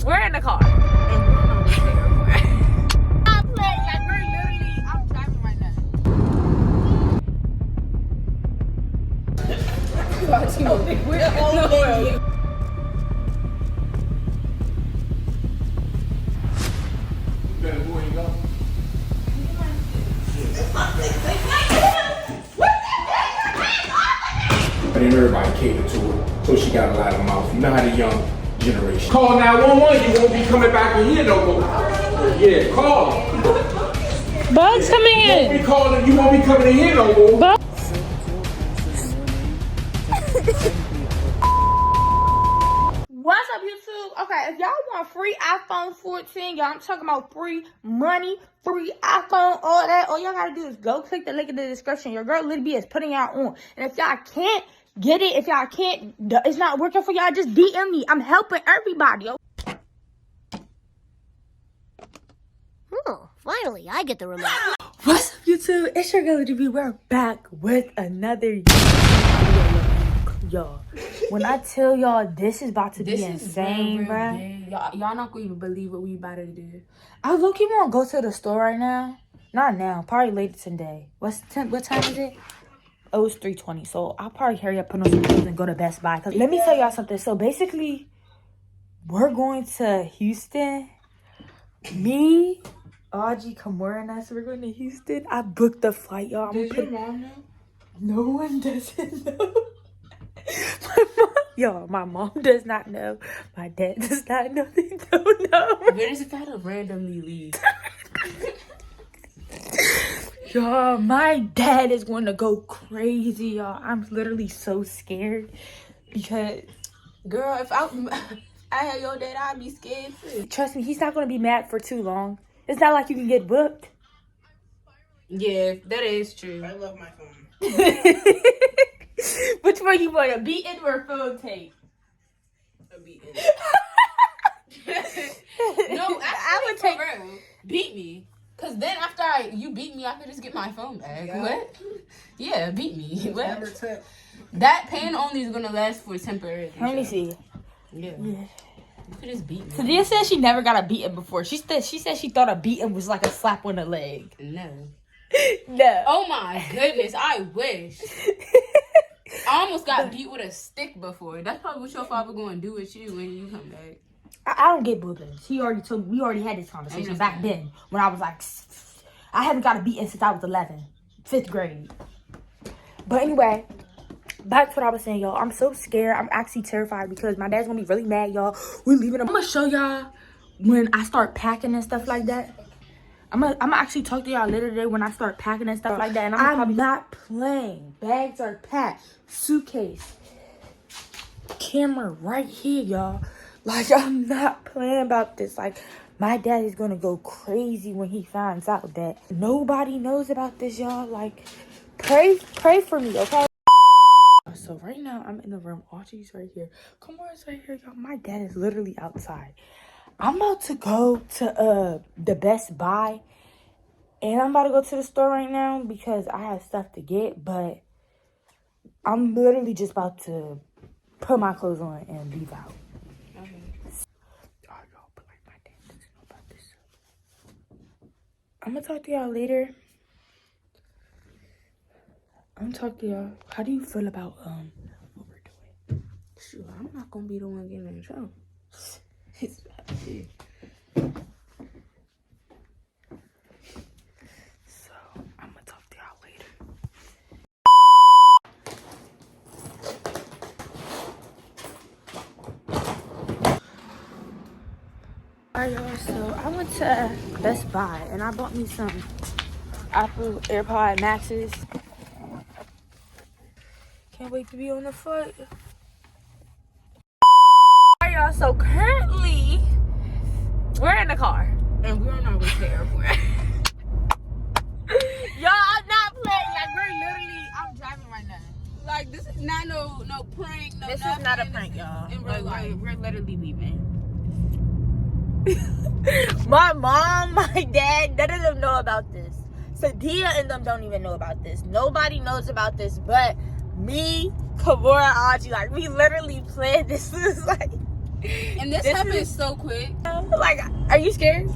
We're in the car. And we're on our way to the airport. I'm playing, like, I'm driving right now. But then everybody catered to her, so she got a lot of mouth. You know how the young generation. Call 911, you won't be coming back in here no more. Yeah, call. Bugs coming in. You won't be coming in here no more. Bugs. What's up, YouTube? Okay, if y'all want free iPhone 14, y'all, I'm talking about free money, free iPhone, all that. All y'all gotta do is go click the link in the description. Your girl Littyb is putting y'all on. And if y'all can't get it, if y'all can't, it's not working for y'all, just DM me. I'm helping everybody. Oh, finally, I get the remote. What's up, YouTube? It's your girl Littyb. We're back with another video, y'all. When I tell y'all this is about to be insane, bruh. Y'all not gonna even believe what we about to do. I low-key wanna go to the store right now. Not now, probably later today. What time is it? Oh, it's 3:20. So I'll probably hurry up, put on some clothes, and go to Best Buy. Cause let me tell y'all something. So basically, we're going to Houston. Me, Audrey, Kamora, and us, we're going to Houston. I booked the flight, y'all. Does your mom know? No one doesn't know. My mom does not know. My dad does not know. They don't know. What is if I had to randomly leave? Y'all, my dad is going to go crazy, y'all. I'm literally so scared because, Girl, if I had your dad, I'd be scared too. trust me, he's not going to be mad for too long. It's not like you can get booked. Yeah, that is true. I love my phone. Which one you want, a beaten or a phone tape? A beating. No, I would take beat me. Cause then after you beat me, I could just get my phone back. Yeah. What? Yeah, beat me. What? Never took. That pain only is gonna last for temporary. Let me see. Yeah. You could just beat me. Sadia said she never got a beaten before. She said she thought a beaten was like a slap on the leg. No. No. Oh my goodness, I wish. I almost got beat with a stick before. That's probably what your father gonna do with you when you come back. I don't get bookings. He already told me. We already had this conversation back then when I was like, I haven't got a beating since I was 11, 5th grade. But anyway, back to what I was saying, y'all. I'm so scared. I'm actually terrified because my dad's gonna be really mad, y'all. We're leaving. I'm gonna show y'all when I start packing and stuff like that. I'm gonna actually talk to y'all later today when I start packing and stuff like that. And I'm not playing. Bags are packed. Suitcase. Camera right here, y'all. Like, I'm not playing about this. Like, my dad is gonna go crazy when he finds out that nobody knows about this, y'all. Like, pray for me, okay? So right now, I'm in the room. Audrey's right here. Kamora's right here, y'all. My dad is literally outside. I'm about to go to the Best Buy. And I'm about to go to the store right now because I have stuff to get. But I'm literally just about to put my clothes on and leave out. I'm gonna talk to y'all later. I'm gonna talk to y'all. How do you feel about what we're doing? Shoot, I'm not gonna be the one getting in trouble. It's So I'm gonna talk to y'all later. Alright, y'all, so I went to Best Buy and I bought me some Apple AirPod Maxes. Can't wait to be on the flight. Alright, y'all, so currently we're in the car and we're on our way to the airport. Y'all, I'm not playing. Like, I'm driving right now. like this is not no prank. No, This is not a prank, y'all. In real life. We're literally leaving. My mom, my dad, none of them know about this. Sadia and them don't even know about this. Nobody knows about this but me, Kamora, Audrey. Like, we literally planned this. This is like, And this happened so quick. Like, are you scared? A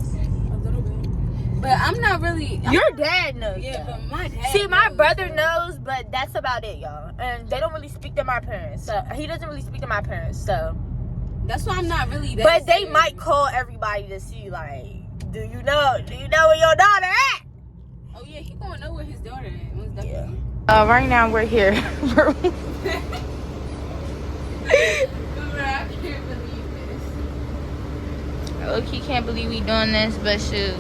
little bit. But I'm not really. Your dad knows. Yeah, but my dad. See, my knows, brother so. knows, but that's about it, y'all. And they don't really speak to my parents. So he doesn't really speak to my parents. So That's why I'm not really that. but they serious. might call everybody to see, like, do you know where your daughter at? Oh yeah, he gonna know where his daughter is. Most definitely. Right now we're here. I can't believe this. Loki can't believe we doing this, but shoot.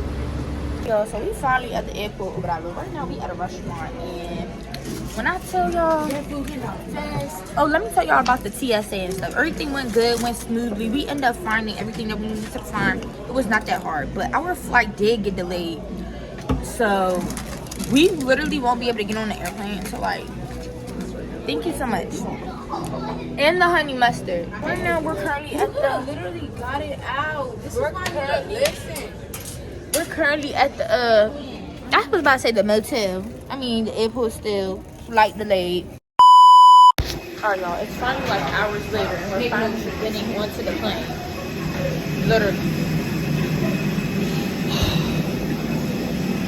Yo, so we finally at the airport or whatever. Right now we at a restaurant, and when I tell y'all, oh, let me tell y'all about the TSA and stuff. Everything went good, went smoothly. We ended up finding everything that we needed to find. It was not that hard, but our flight did get delayed, so we literally won't be able to get on the airplane until like. Thank you so much. And the honey mustard. Right now we're currently at the. Literally got it out. This is why you listen. We're currently at the I was about to say the motel. I mean the airport still. Flight delayed. Alright y'all, it's finally like hours later and we're finally getting onto the plane. Literally.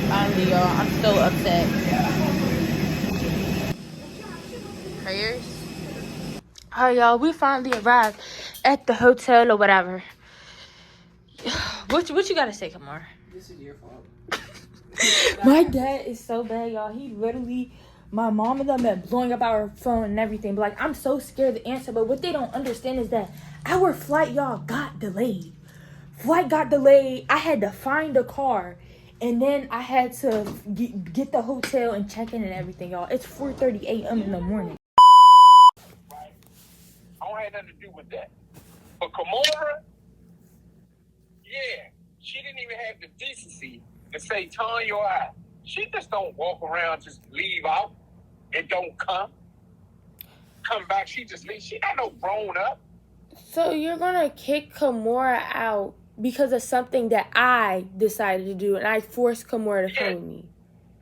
Finally y'all, I'm so upset. Prayers. Alright y'all, we finally arrived at the hotel or whatever. What you gotta say, Kamar? This is your fault. My dad is so bad, y'all. He literally, my mom and them been blowing up our phone and everything. But like, I'm so scared to answer. But what they don't understand is that our flight, y'all, got delayed. Flight got delayed. I had to find a car, and then I had to get the hotel and check in and everything, y'all. It's 4:30 a.m. in the morning. I don't have nothing to do with that. But Kimora, yeah, she didn't even have the decency to say, turn your eye. She just don't walk around, just leave out and don't come back. She just leaves. She not no grown up. So you're gonna kick Kimora out because of something that I decided to do, and I forced Kimora to come with me.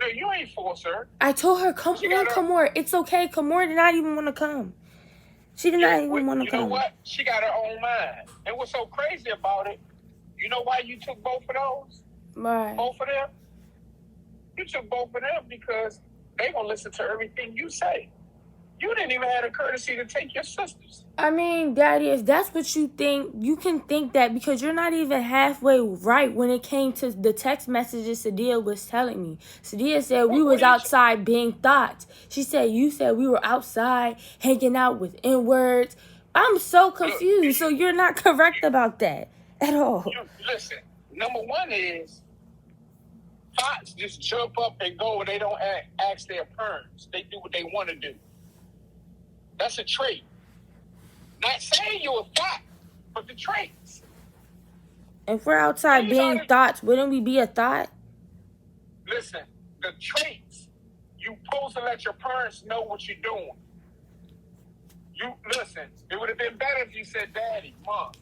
No, you ain't force her. I told her, come on, Kimora. It's okay. Kimora did not even want to come. She did not even want to come. You know what? She got her own mind. And what's so crazy about it, you know why you took both of those? Right. Both of them? You took both of them because they gonna listen to everything you say. You didn't even have the courtesy to take your sisters. I mean, Daddy, if that's what you think, you can think that because you're not even halfway right when it came to the text messages Sadia was telling me. Sadia said we was outside being thoughts. She said you said we were outside hanging out with N-words. I'm so confused. So you're not correct about that at all. Listen, number one is thoughts just jump up and go and they don't ask their parents. They do what they want to do. That's a trait. Not saying you're a thought, but the traits. If we're outside being thoughts, wouldn't we be a thought? Listen, the traits. You supposed to let your parents know what you're doing. You listen. It would have been better if you said, "Daddy, Mom."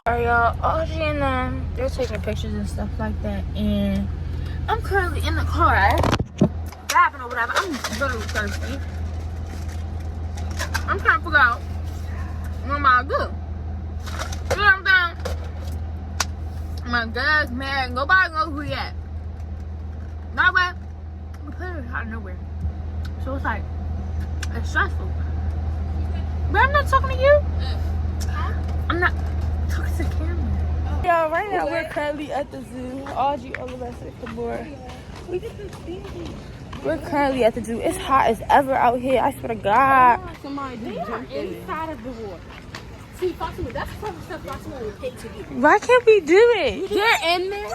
Alright, y'all. Audrey and they're taking pictures and stuff like that, and I'm currently in the car, driving or whatever. I'm literally thirsty. I'm trying to figure out what am I gonna do. You know what I'm saying? My dad's mad. Nobody knows who he at. That way, we put it out of nowhere. So it's like, it's stressful. But I'm not talking to you. I'm not talking to the camera. Y'all, right now we're currently at the zoo. Audrey, all of us at Kimora. We're currently at the zoo. It's hot as ever out here. I swear to God. Somebody just jumped inside of the water. See, Fatima, that's the type of stuff Fatima would pay to do. Why can't we do it? They're in there?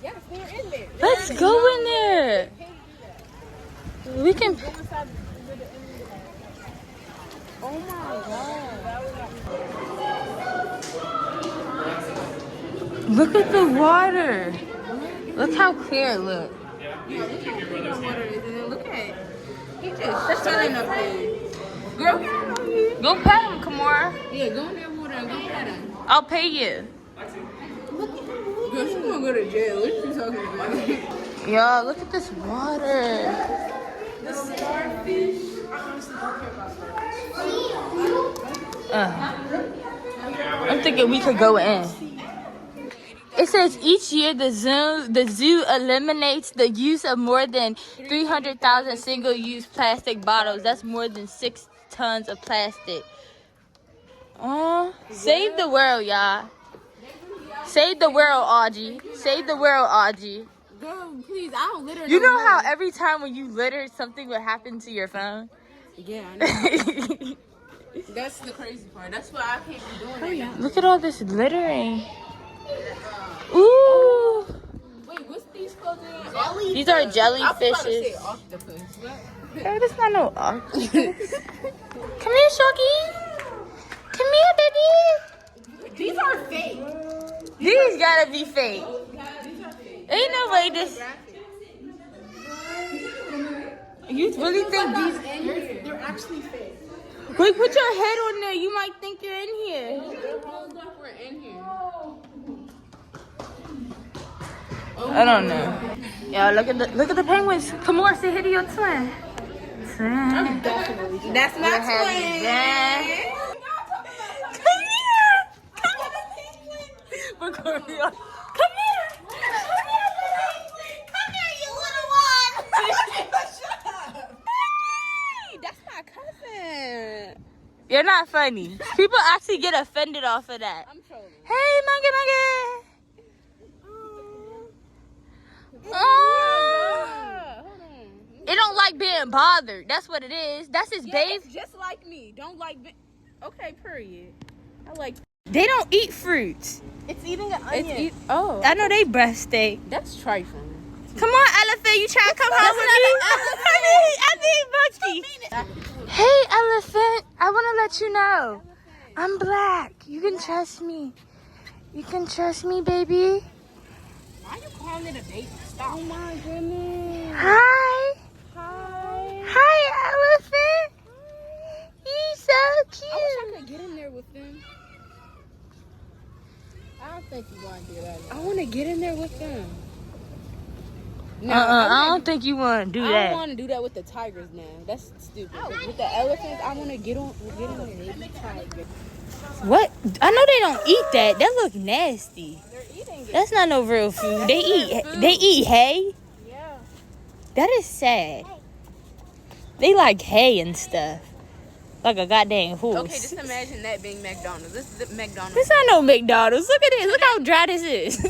Yes, they're in there. Let's go in there. We can. Go inside where the end is. Oh my God. Look at the water. Look how clear it looks. Yeah, look how clear the water is. And then look at it. He just chilling up there. Girl, get out of here. Go pet him, Kimora. Yeah, go in that water and go pet him. I'll pay you. Girl, she's gonna go to jail. What are you talking about? Y'all, look at this water. The starfish. I honestly don't care about starfish. I'm thinking we could go in. It says each year the zoo eliminates the use of more than 300,000 single-use plastic bottles. That's more than 6 tons of plastic. Save the world, y'all. Save the world, Audrey. Save the world, Audrey. Girl, please, I don't litter. You know how every time when you litter, something would happen to your phone? Yeah, I know. That's the crazy part. That's why I can't be doing that. Look at all this littering. Ooh. Wait, what's these called again? These are I was about to jellyfishes. say octopus. What? Girl, that's not no octopus. Come here, Shoki. Come here, baby. These are fake. These gotta be fake. Ain't no way this. You really think these? They're actually fake. Wait, put your head on there. You might think you're in here. Hold up, we're in here. I don't know. Yo, look at the penguins. Come on, say hey to your twin. Twin. That's my twin. Come here. We're going to be on. Come here. Come here, you little one. That's my cousin. You're not funny. People actually get offended off of that. I'm trolling. Hey, monkey. Oh. Hold on. It don't like being bothered. That's what it is. That's his babe. It's just like me. Don't like. Okay, period. I like. They don't eat fruits. It's eating an onion. Oh, I know they breast steak. that's trifling. Come on, elephant. You trying to come home with me? I mean, Bucky. Hey, elephant. I want to let you know. I'm black. You can trust me. You can trust me, baby. Why are you calling it a baby? Stop. Oh my goodness. Hi. Hi. Hi, elephant. He's so cute. I wish I could get in there with them. I don't think you want to do that. I want to get in there with them. No, I don't think you want to do I that. don't want to do that with the tigers now. That's stupid. But with the elephants, I want to get in there. What? I know they don't eat that. That look nasty. They're eating it. That's not no real food. They eat hay. Yeah. That is sad. They like hay and stuff. Like a goddamn horse. Okay, just imagine that being McDonald's. This is the McDonald's. This ain't no McDonald's. Look at this. Look how dry this is.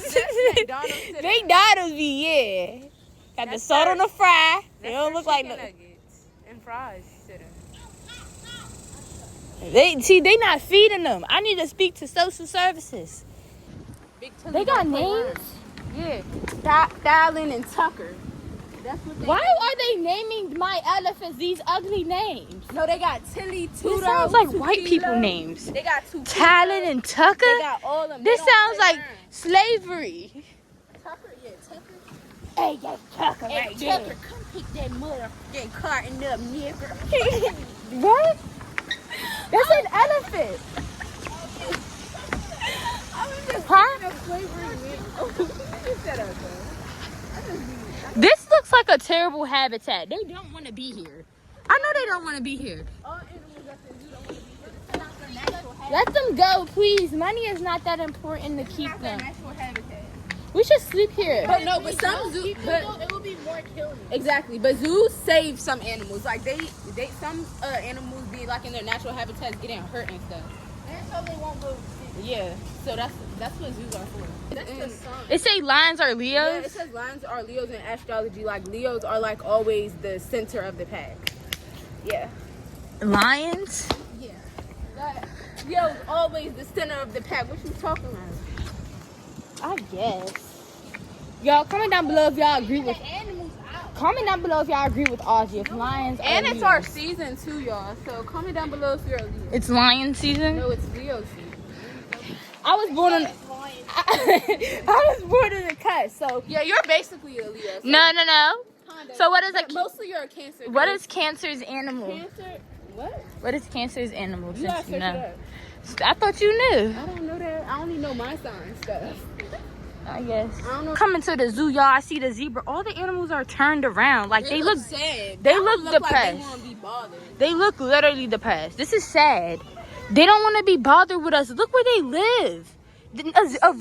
McDonald's today. McDonald's be, yeah. Got the salt on the fry. They don't look like no. nuggets and fries. They not feeding them. I need to speak to social services. They got names? Yeah. Darling and Tucker. That's what they Why are they naming my elephants these ugly names? No, they got Tilly, Tudo. This sounds like white people names. They got two. Talon and Tucker? They got all of them. This sounds like slavery. Tucker, yeah, Tucker. Hey, that's Tucker Hey, right Tucker, there. come pick that motherfucking carton up, nigga. What? That's an elephant. Huh? This looks like a terrible habitat. They don't want to be here. I know they don't want to be here. Let them go, please. Money is not that important to keep them. We should sleep here. But no, but some zoos, it will be more killing. Exactly, but zoos save some animals. Like they some animals be like in their natural habitats getting hurt and stuff. And so they won't go. Yeah, so that's what zoos are for. That's the sun. It say lions are Leos. Yeah, it says lions are Leos in astrology. Like Leos are like always the center of the pack. Yeah. Lions? Yeah. Leo's always the center of the pack. What you talking about? I guess. Y'all comment down below if y'all agree with. Comment down below if y'all agree with Audrey. If lions are And it's Leos. our season too, y'all. So comment down below if you're a Leo. It's lion season. No, it's Leo season. I was born on. I was born in the cut. So Yeah, you're basically a Leo. So no. kinda. So what is But a mostly you're a Cancer. what is Cancer's animal? Cancer? What? What is Cancer's animal? You gotta Since search you it know, up. I thought you knew. I don't know that. I only know my sign stuff. I guess. I don't know. Coming to the zoo, y'all. I see the zebra. All the animals are turned around. Like they look. sad. They That look one depressed. Like they want to be bothered. They look literally depressed. This is sad. They don't want to be bothered with us. Look where they live. A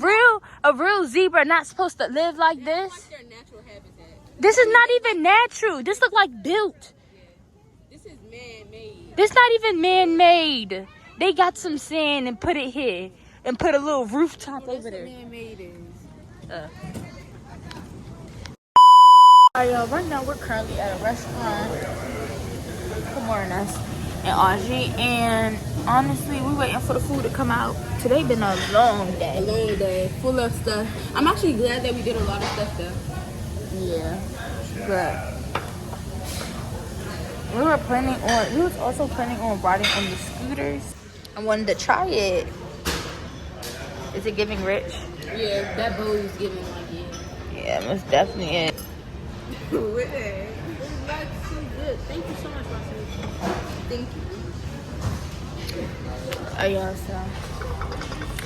real zebra not supposed to live like this. Like their natural habitat. This is not even natural. This look like built. This is man-made. This not even man-made. They got some sand and put it here and put a little rooftop over there. Man-made is. Alright, right now we're currently at a restaurant. Good morning, us and Audrey. And honestly, we waiting for the food to come out. Today been a long day. A long day, full of stuff. I'm actually glad that we did a lot of stuff though. Yeah, good. We was also planning on riding on the scooters. I wanted to try it. Is it giving rich? Yeah, that bowl is giving like Yeah, most definitely is. With it. It's like so good. Thank you so much, Marcy. Thank you. Oh yeah, so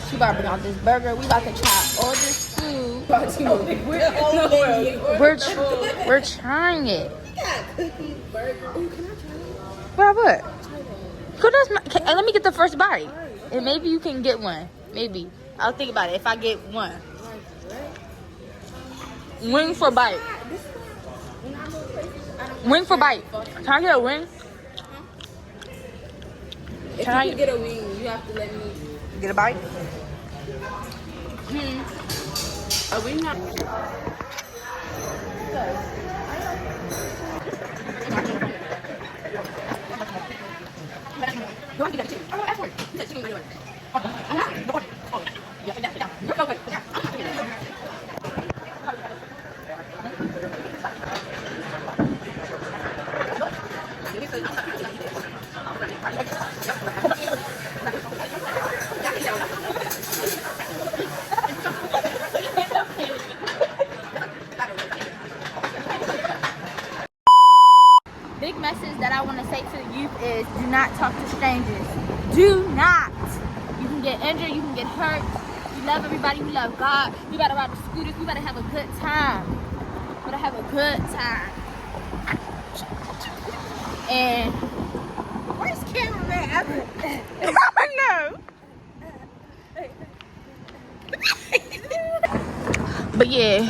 she about to bring out this burger. We about to try all this food. We're trying it. What? Who does let me get the first bite. And maybe you can get one. Maybe. I'll think about it if I get one. Wing for bite. Wing for bite. Can I get a wing? If Can you get a wing, you have to let me get a bite? A wing not. Big message that I want to say to the youth is do not talk to strangers. Do not. You can get injured, you can get hurt. We love everybody, we love God. We better ride the scooters, we better have a good time. We better have a good time. And where's cameraman? I know. But yeah.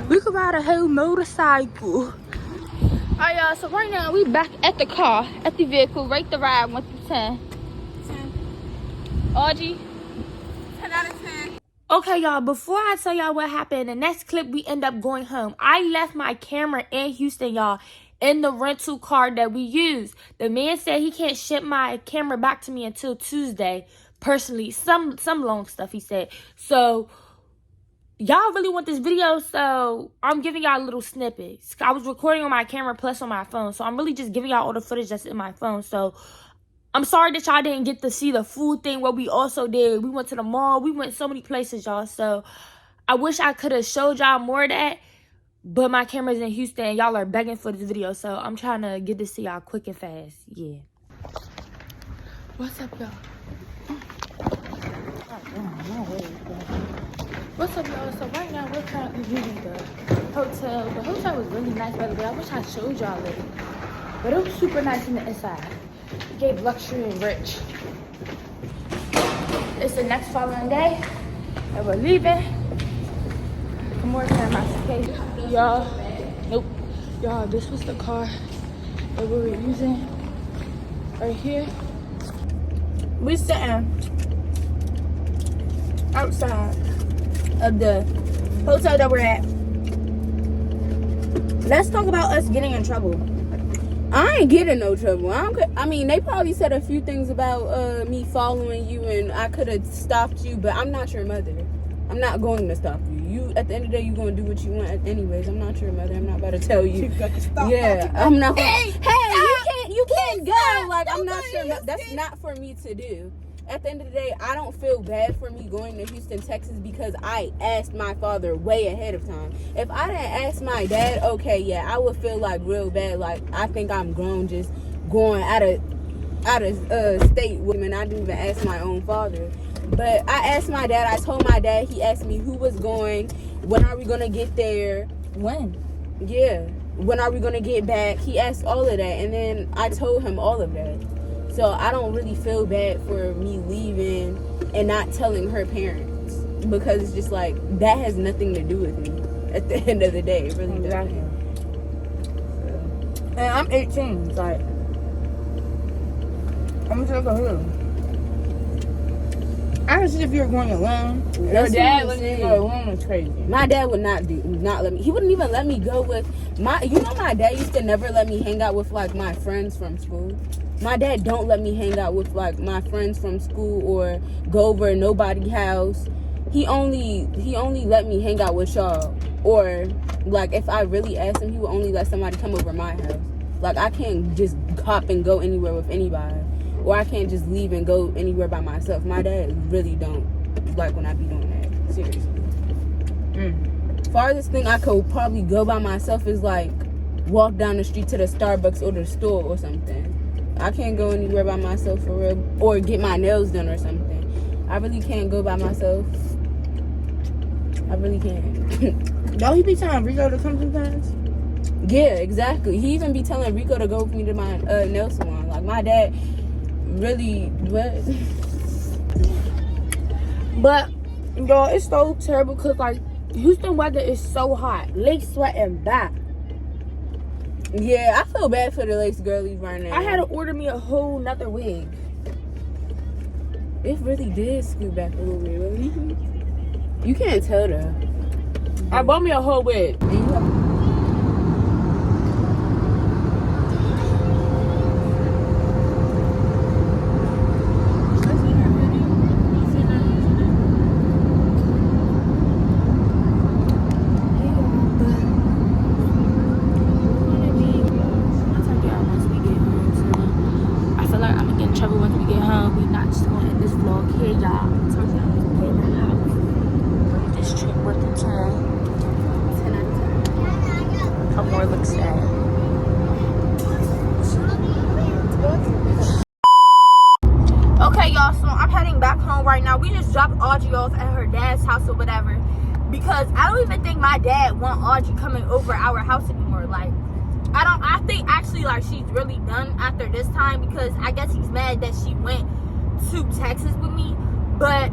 We could ride a whole motorcycle. Alright, y'all, so right now we back at the car, at the vehicle, rate the ride 1 through 10. 10. Audrey? 10 out of 10. Okay, y'all, before I tell y'all what happened, the next clip we end up going home. I left my camera in Houston, y'all, in the rental car that we used. The man said he can't ship my camera back to me until Tuesday, personally. Some long stuff, he said. So y'all really want this video, so I'm giving y'all little snippets. I was recording on my camera plus on my phone, so I'm really just giving y'all all the footage that's in my phone. So I'm sorry that y'all didn't get to see the food thing, what we also did. We went to the mall. We went so many places, y'all. So I wish I could have showed y'all more of that, but my camera's in Houston, and y'all are begging for this video, so I'm trying to get this to y'all quick and fast. Yeah. What's up, y'all? What's up, y'all? So right now we're currently leaving the hotel. The hotel was really nice, by the way. I wish I showed y'all it, but it was super nice in the inside. It gave luxury and rich. It's the next following day, and we're leaving. I'm working on my suitcase. Y'all, nope. Y'all, this was the car that we were using right here. We're sitting outside of the hotel that we're at. Let's talk about us getting in trouble. I ain't getting no trouble. I mean, they probably said a few things about me following you and I could have stopped you, but I'm not your mother. I'm not going to stop you. You, at the end of the day, you're going to do what you want anyways. I'm not your mother. I'm not about to tell you. You got to stop. Yeah, I'm not. Hey, you can't go. Like, I'm not sure. That's not for me to do. At the end of the day, I don't feel bad for me going to Houston, Texas, because I asked my father way ahead of time. If I didn't ask my dad, okay, yeah, I would feel like real bad. Like, I think I'm grown just going out of state with him, and I didn't even ask my own father. But I asked my dad. I told my dad. He asked me who was going. When are we gonna get there? When? Yeah. When are we gonna get back? He asked all of that, and then I told him all of that. So I don't really feel bad for me leaving and not telling her parents, because it's just like that has nothing to do with me at the end of the day. It really doesn't. And I'm 18. Like, I'm just gonna go. I can see if you're going alone. Your dad letting you go alone is crazy. My dad would not let me. He wouldn't even let me go with my. You know, my dad used to never let me hang out with like my friends from school. My dad don't let me hang out with like my friends from school or go over to nobody's house. He only let me hang out with y'all. Or like if I really asked him, he would only let somebody come over my house. Like I can't just hop and go anywhere with anybody. Or I can't just leave and go anywhere by myself. My dad really don't like when I be doing that. Seriously. Farthest thing I could probably go by myself is like walk down the street to the Starbucks or the store or something. I can't go anywhere by myself for real. Or get my nails done or something. I really can't go by myself. I really can't. Don't he be telling Rico to come sometimes? Yeah, exactly. He even be telling Rico to go with me to my nail salon. Like my dad really, what? But y'all, it's so terrible because like Houston weather is so hot. Lake sweating back. Yeah, I feel bad for the lace girlies right now. I had to order me a whole nother wig. It really did scoot back a little bit. Really? You can't tell though. I bought me a whole wig. And you have Okay, y'all, so I'm heading back home right now. We just dropped Audrey off at her dad's house or whatever, because I don't even think my dad want Audrey coming over our house anymore. Like, I think actually like she's really done after this time, because I guess he's mad that she went to Texas with me. But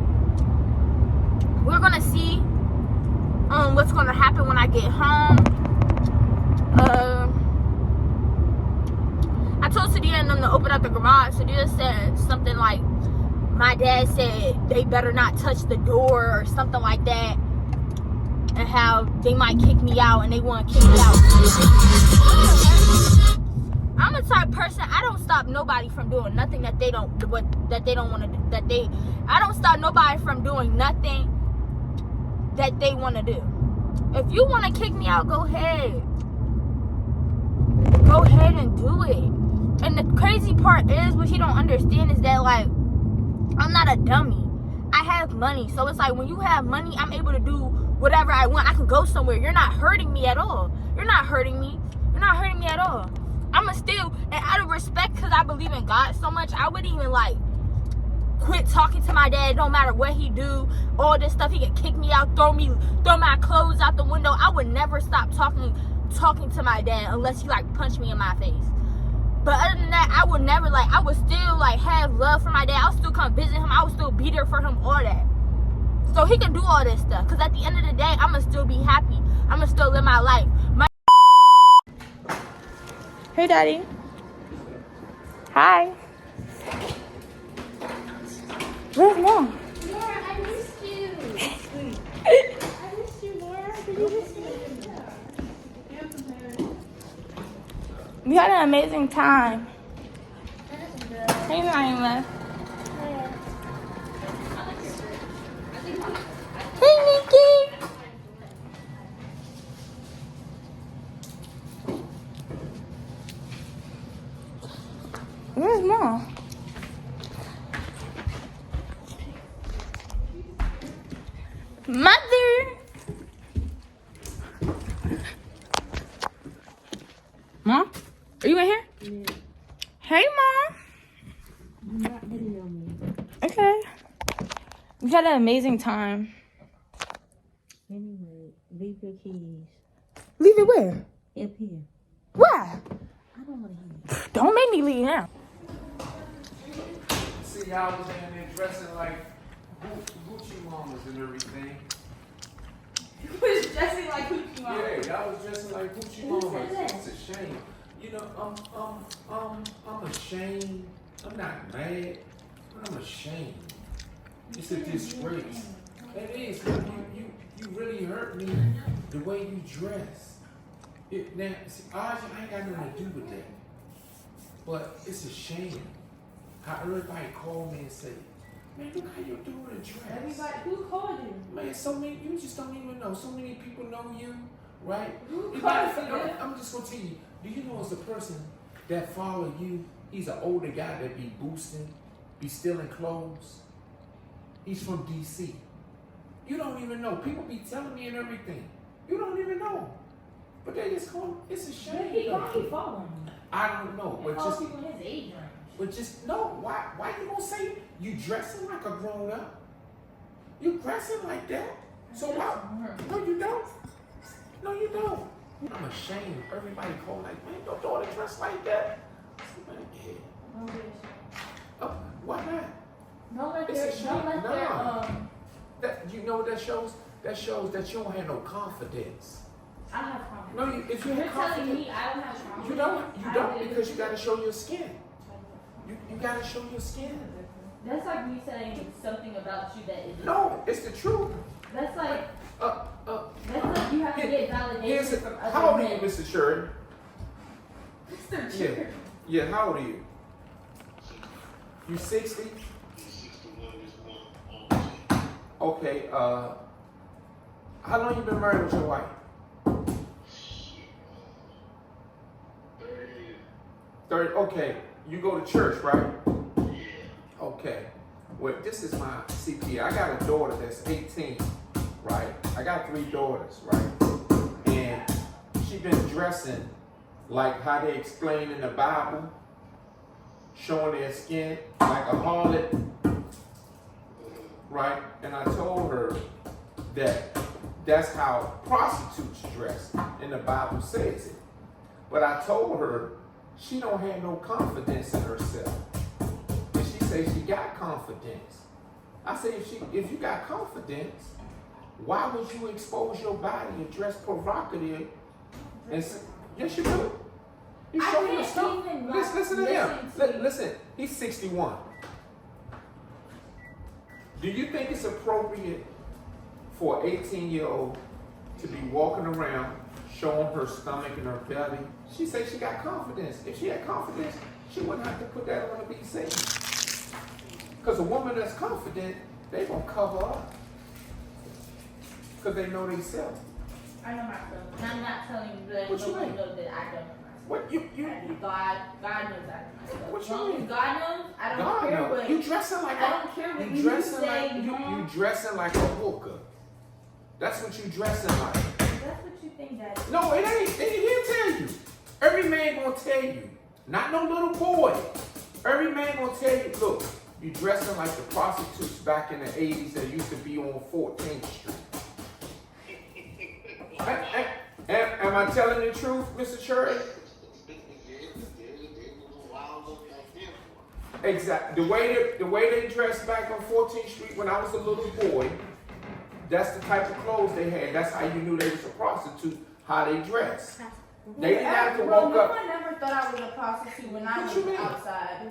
we're gonna see what's gonna happen when I get home. I told Sadia and them to open up the garage. Sadia said something like, my dad said they better not touch the door or something like that, and how they might kick me out and they want to kick me out. I'm the type of person, I don't stop nobody from doing nothing that they don't want to do. I don't stop nobody from doing nothing that they want to do. If you want to kick me out, go ahead. Go ahead and do it. And the crazy part is, what you don't understand is that, like, I'm not a dummy. I have money. So it's like, when you have money, I'm able to do whatever I want. I can go somewhere. You're not hurting me at all. You're not hurting me. You're not hurting me at all. I'ma still, and out of respect, because I believe in God so much, I wouldn't even, like, quit talking to my dad. No matter what he do, all this stuff, he can kick me out, throw my clothes out the window. I would never stop talking to my dad unless he, like, punched me in my face. But other than that, I would never, like, I would still, like, have love for my dad. I would still come visit him. I would still be there for him, all that. So he can do all this stuff. Because at the end of the day, I'm going to still be happy. I'm going to still live my life. Hey, Daddy. Hi. Where's Mom? Laura, I missed you. I missed you, Laura. Did you miss me? We had an amazing time. Hey, Naima. Hey, Nikki. Where's Mom? Mother. Mom? Are you in here? Yeah. Hey, Mom. I'm not hitting on me. Okay. We had an amazing time. Anyway, leave your keys Leave it where? up here. Why? I don't want to hear Don't make me leave now. See, y'all was in there dressing like Gucci mamas and everything. You was dressing like Gucci mama. Yeah, y'all was dressing like Gucci Who said mamas. that? It's a shame. You know, I'm ashamed. I'm not mad, but I'm ashamed. It's a disgrace. It is. You really hurt me the way you dress. Now, see, I ain't got nothing to do with that. But it's a shame how everybody call me and say, man, look how you're doing a dress. Everybody, who called you? Man, so many, you just don't even know. So many people know you, right? Who You called gotta- you? I'm just gonna tell you, do you know it's the person that follow you, he's an older guy that be boosting, be stealing clothes. He's from DC. You don't even know. People be telling me and everything. You don't even know. But they just call, it's a shame. Why he following me? I don't know, but Follow just, people his age range. but just, no, why you gonna say you dressing like a grown up? You dressing like that? So why? No, you don't. No, you don't. I'm ashamed. Everybody call like, man, your daughter dressed like that. Man, yeah. Oh, why not? Don't let It's a their, shame. don't let their, Nah. That, you know what that shows? That shows that you don't have no confidence. I have confidence. No, if you You're have telling confidence, me I don't have confidence. you I don't do. because you gotta show your skin. You gotta show your skin. That's like me saying something about you that isn't. No, it's the truth. That's like Here- you have to get here's validation from other how old are you, men. Mr. Shirley? Mr. Yeah. Cherry. Yeah, how old are you? You 60? Okay, how long you been married with your wife? 30, okay. You go to church, right? Okay. Well, this is my CPA. I got a daughter that's 18, right? I got 3 daughters, right? And she been dressing like how they explain in the Bible, showing their skin like a harlot, right? And I told her that that's how prostitutes dress, and the Bible says it. But I told her she don't have no confidence in herself. And she said she got confidence. I said, if you got confidence, why would you expose your body and dress provocative? And yes, you do. He's I showing you can't stuff. even, Listen to him. listen to- Listen, he's 61. Do you think it's appropriate for an 18-year-old to be walking around showing her stomach and her belly? She said she got confidence. If she had confidence, she wouldn't have to put that on to be safe. Because a woman that's confident, they gonna cover up. Because they know they self. I know myself. And I'm not telling you that What you nobody mean? knows that I don't know myself. What you God knows I know myself. What As you long as mean? God knows, I don't God care knows. what. You dressing like I don't care what you you dressing say, like Mom. you dressing like a hooker. That's what you dressing like. That's what you think that is. No, it ain't. He'll tell you. Every man gonna tell you. Not no little boy. Every man gonna tell you, look, you dressing like the prostitutes back in the 80s that used to be on 14th Street. Am I telling the truth, Mr. Cherry? Exactly. The way they dressed back on 14th Street when I was a little boy, that's the type of clothes they had. That's how you knew they was a prostitute, how they dressed. They didn't have to Well, walk no up. one never thought I was a prostitute when I What was you mean? outside.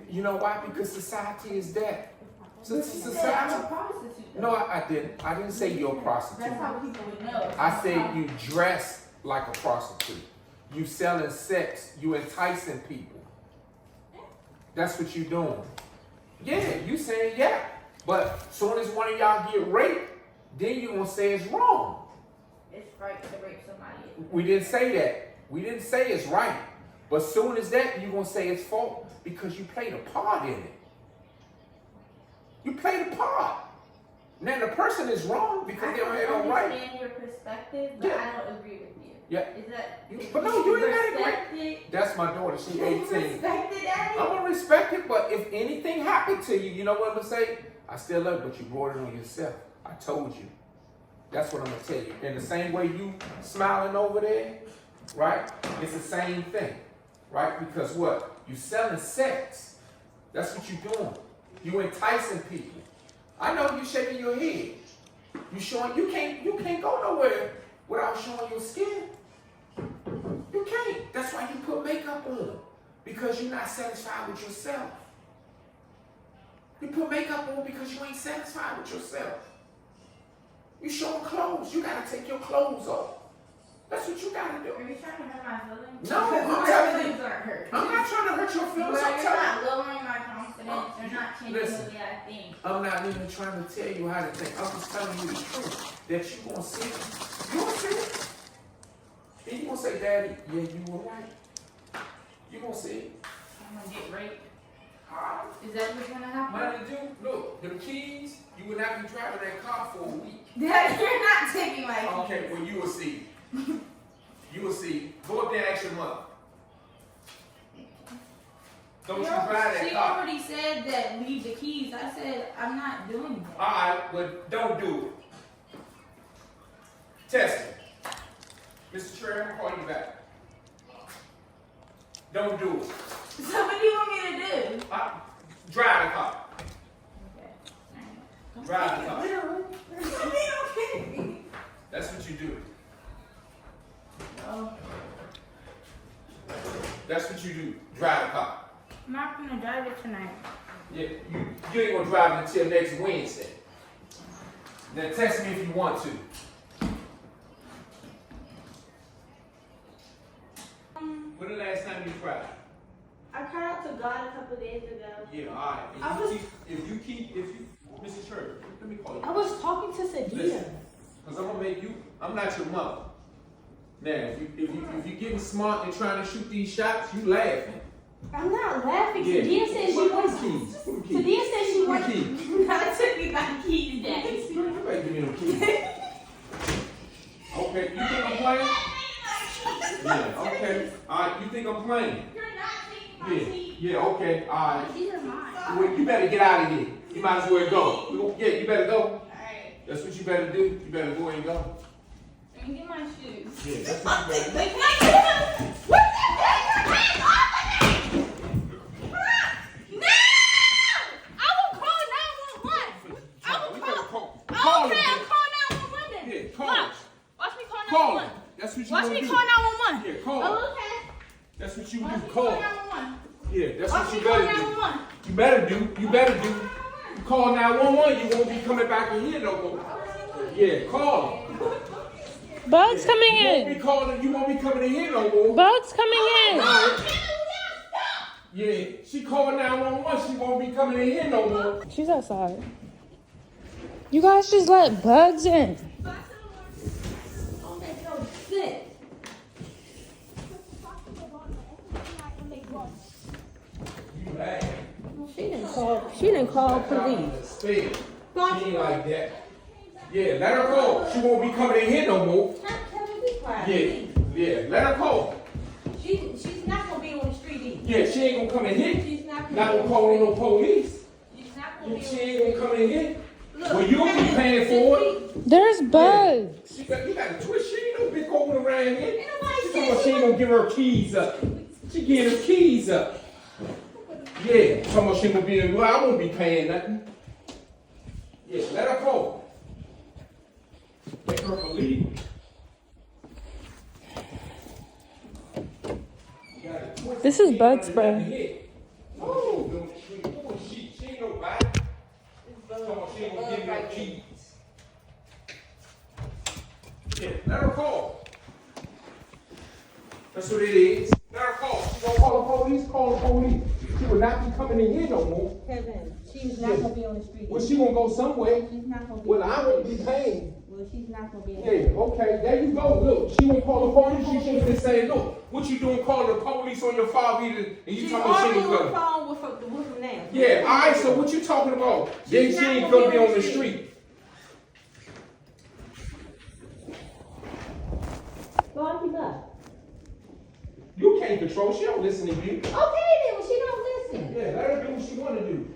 You know why? Because society is that. You said I'm a Society. prostitute. though. No, I didn't. I didn't say you're a prostitute. That's how people would know. I said you dress like a prostitute. You selling sex. You enticing people. That's what you doing. Yeah, you saying yeah. But soon as one of y'all get raped, then you gonna say it's wrong. It's right to rape somebody. We didn't say that. We didn't say it's right. But soon as that, you gonna say it's fault because you played a part in it. You played a part. Now the person is wrong because they don't have no I right. understand your perspective, but Yeah. I don't agree with you. Yeah. Is that? But no, you ain't gotta respect it. That's my daughter. She's You 18. respect it, Daddy. I'm gonna respect it, but if anything happened to you, you know what I'm gonna say? I still love you, but you brought it on yourself. I told you. That's what I'm gonna tell you. In the same way you smiling over there, right? It's the same thing, right? Because what? You selling sex. That's what you're doing. You enticing people. I know you shaking your head. You showing you can't go nowhere without showing your skin. You can't. That's why you put makeup on. Because you're not satisfied with yourself. You put makeup on because you ain't satisfied with yourself. You showing clothes. You gotta take your clothes off. That's what you gotta do. Are you trying to hurt my feelings? No, I'm my telling you. feelings aren't hurt. I'm not trying to hurt your feelings. But I'm you're telling not you. lowering my confidence. You're not changing Listen. the way I think. I'm not even trying to tell you how to think. I'm just telling you the truth. That you gonna see it. You gonna see it. And you gonna say, Daddy, yeah, you were right. You gonna see it. I'm gonna get raped. Alright. Is that what's gonna happen? Money do. Look, them keys, you would not be driving that car for a week. Dad, you're not taking my keys. Okay, well, you will see. You will see. Go up there and ask your mother. Don't you drive that She car. already said that leave the keys. I said I'm not doing that. Alright, well, don't do it. Test it. Mr. Trey, I'm gonna call you back. Don't do it. So what do you want me to do? Drive the car. Okay. Drive the car. Literally. Okay. That's what you do. No. That's what you do. Drive the car. I'm not gonna drive it tonight. Yeah, you ain't gonna drive it until next Wednesday. Then text me if you want to. When the last time you cried? I cried out to God a couple days ago. Yeah, alright. If you keep, Mr. Church, let me call you. I was talking to Sadia. Listen, because I'm gonna make you, I'm not your mother. Now, if you getting smart and trying to shoot these shots, you laughing. I'm not laughing. Yeah. Sadia said she What wants. keys? What keys? Sadia said she What wants. keys? I took me my keys, Daddy. You better give me them keys. Okay, you think I'm playing? Yeah, okay. Alright, you think I'm playing? You're not taking my keys. Yeah, okay, alright. These are mine. Well, you better get out of here. You might as well go. Yeah, you better go. Alright. That's what you better do. You better go and go. Let me get my shoes. Yeah, that's what you better do. Wait, can I get them? What the heck? Your hands off of me! No! I will call 911. I will You call. better call. Oh, Call okay, him. I'll call 911 then. Yeah, call Watch. him. Watch me call Call 911. him. That's what you Watch gonna me do. call 911. Yeah, call him. Oh, okay. That's what you Watch do. me Call call him. 911. Yeah, that's Watch what me you call better do. 911. You better do. You better do. You call 911, you won't be coming back in here no more. Yeah, call him. Bugs coming You won't in. be calling. You won't be coming in here no more. Bugs coming in. Yeah, she called 911. She won't be coming in here no more. She's outside. You guys just let bugs in. Oh, they go sick. You mad? She didn't call. She didn't call police. Spade. She ain't like that. Yeah, let her go. She won't be coming in here no more. Kevin, be quiet. Yeah, let her go. She's not gonna be on the street either. Yeah, she ain't gonna come in here. She's not Not gonna. gonna call no police. She's not gonna be. She ain't gonna come in here. Look, Well, you'll be Kevin, paying for it. There's bugs. You got a twist. She ain't no big woman around here. Ain't nobody She said talking about she ain't gonna give her keys up. She giving her keys up. Yeah, talking about she ain't gonna be in. Well, I won't be paying nothing. Yeah, let her go. Make her believe. You got a twist. This is She bug ain't spray. nothing here. Oh, she ain't no bad. Talking about she ain't gonna give you her keys. Yeah, let her call. That's what it is. Let her call. She gonna call the police, call the police. She will not be coming in here no more. Kevin, she's not gonna be on the street. Well, she gonna go somewhere. She's not gonna be. Well, I won't be paying. Well, she's not gonna be. Yeah, okay, there you go. Look, she won't call the police. She should have been saying, look, what you doing calling the police on your father and you She's talking about she already ain't on the coming. phone with him now. Yeah, all right, so what you talking about? Then she not ain't gonna gonna be on the street. Go on, keep up. You can't control. She don't listen to you. Okay then, well she don't listen. Yeah, let her do what she wanna do.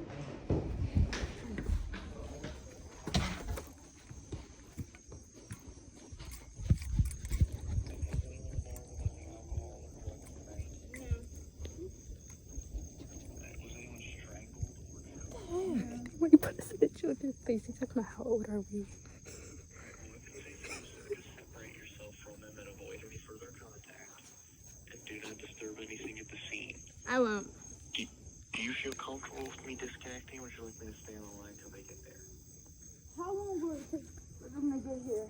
Look at his face. He's talking about how old are we? Separate yourself from them and avoid any further contact. And do not disturb anything at the scene. I won't. Do you feel comfortable with me disconnecting, or would you like me to stay on the line until they get there? How long will it take for them to get here?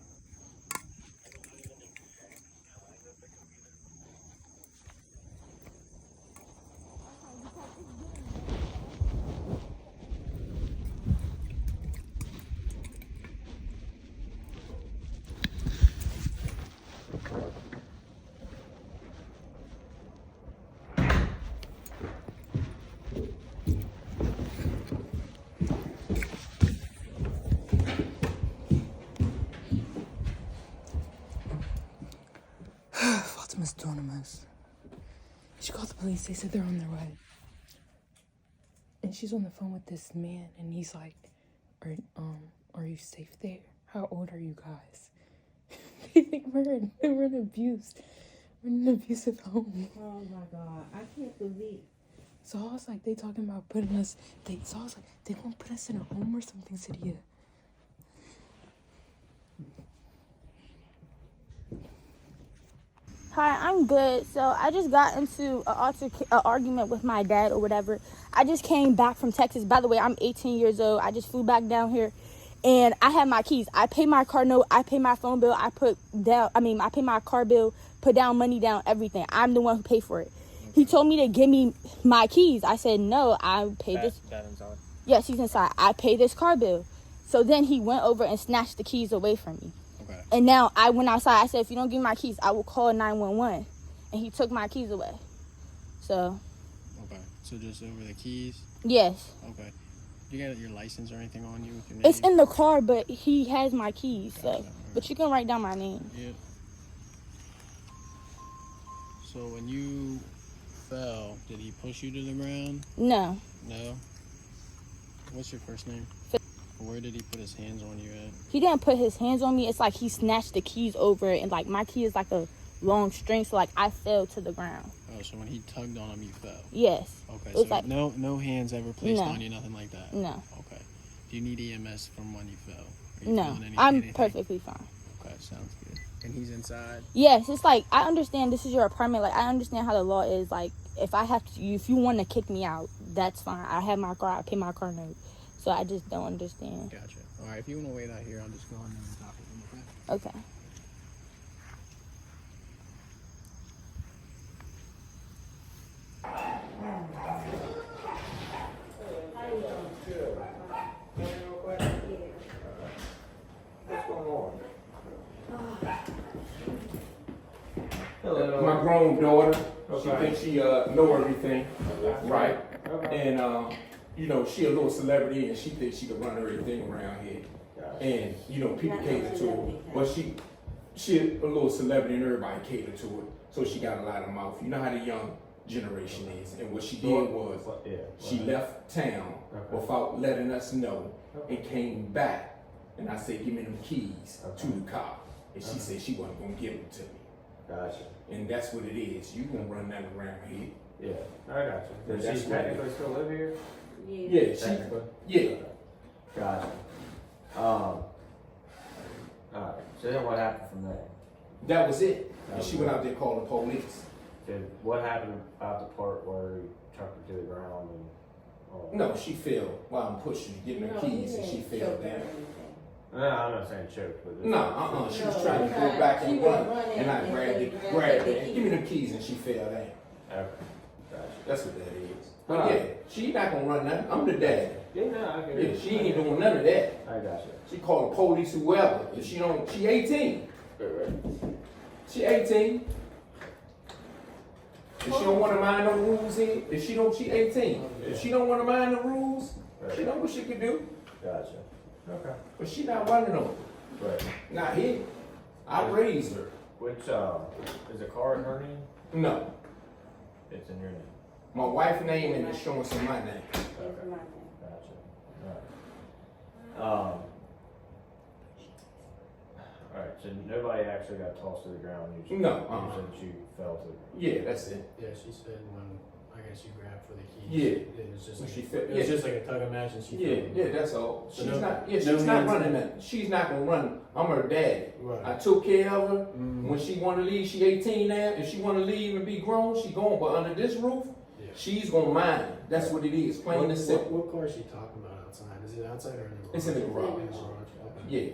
Fatima's doing a mess. She called the police. They said they're on their way. And she's on the phone with this man, and he's like, are you safe there? How old are you guys? They think we're in abuse. We're in an abusive home. Oh my God, I can't believe. So I was like, they talking about putting us. So I was like, they won't put us in a home or something, Sadia. Hi, I'm good. So I just got into an argument with my dad or whatever. I just came back from Texas. By the way, I'm 18 years old. I just flew back down here, and I have my keys. I pay my car note. I pay my phone bill. I pay my car bill, put down money down, everything. I'm the one who paid for it. He told me to give me my keys. I said, no, I paid this. Dad inside? Yes, he's inside. I pay this car bill. So then he went over and snatched the keys away from me. Okay. And now I went outside. I said, if you don't give me my keys, I will call 911. And he took my keys away. So. Okay. So just over the keys? Yes. Okay. You got your license or anything on you with your name? It's in the car, but he has my keys. So. Gotcha. But you can write down my name. Yep. So when you fell, did he push you to the ground? No. No? What's your first name? Where did he put his hands on you at? He didn't put his hands on me. It's like he snatched the keys over, and like my key is like a long string, so like I fell to the ground. Oh, so when he tugged on him, you fell? Yes. Okay, It was so like, no hands ever placed No. on you, nothing like that? No. Okay. Do you need EMS from when you fell? Are you No. feeling I'm anything? perfectly fine. Okay, sounds good. And he's inside? Yes, it's like I understand this is your apartment. Like I understand how the law is. Like if you want to kick me out, that's fine. I have my car. I pay my car note. So I just don't understand. Gotcha. All right, if you want to wait out here, I'll just go in there and talk with him, okay? Okay. What's going on? My grown daughter, she thinks she know everything, right? And you know, she a little celebrity and she thinks she can run everything around here. And you know, people cater to her. But she a little celebrity and everybody cater to her. So she got a lot of mouth. You know how the young generation is. And what she did was she left town without letting us know and came back. And I said, give me them keys to the car. And she said she wasn't gonna give them to me. Gotcha. And that's what it is. You gonna run that around here. Yeah, I got you. Does That's she what it technically still live here? Yeah, Technically? yeah. Gotcha. Alright, so then what happened from there? That was it. And she went out there called the police. What happened about the part where you chucked her to the ground and No, she fell while I'm pushing, getting her keys, and she fell down. No, I'm not saying choke, but No, she was trying to go back and run, and I grabbed it, and give me the keys, and she fell down. Okay. Gotcha. That's what that is. But yeah, she not gonna run nothing. I'm the dad. Yeah, no, I get Yeah, it. she ain't doing none of that. I got you. She called the police, whoever. If she don't, she 18. She 18. If she don't want to mind no rules here, she 18. If she don't want to mind the rules, she know what she can do. Gotcha. Okay. But she not running over. Right. Not here. I raised her. Which, is the car in her name? No. It's in your name. My wife's name and insurance in my name. Okay. Gotcha. Alright, so nobody actually got tossed to the ground. You No, You said you fell to. Yeah, that's it. Yeah, she said when I I guess you grabbed for the keys. Yeah. It was just When like she a, fell- it was yeah. just like a tug and match, and she Yeah, fell. yeah, that's all. So She's no- not. Yeah, she's no not hands- running that. She's not gonna run. I'm her daddy. Right. I took care of her. Mhm. When she want to leave, she 18 now. If she want to leave and be grown, she going. But under this roof, Yeah. she's gonna mind. That's what it is. Plain and simple. What car is she talking about outside? Is it outside or in the garage? It's in the garage. In the garage. Okay. Yeah.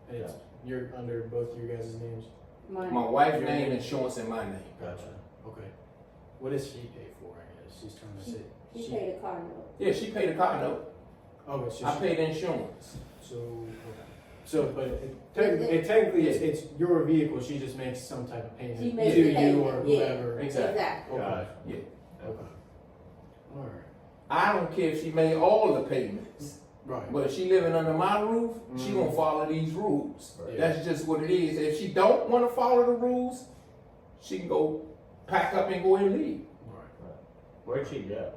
And it's, you're under both your guys' names? My wife's name, insurance, and my name. Gotcha. Okay. What does she pay for, I guess? She's trying to say. She paid a car note. Yeah, she paid the car note. Oh, so I she, paid the insurance. So, okay. So, but technically it's your vehicle. She just makes some type of payment She to makes you the payment, or yeah. whoever. Exactly. Okay. Yeah. Okay. All right. I don't care if she made all the payments. Right. But if she living under my roof, she gonna follow these rules. Right. That's just what it is. If she don't want to follow the rules, she can go pack up and go and leave. Right. Where'd she go?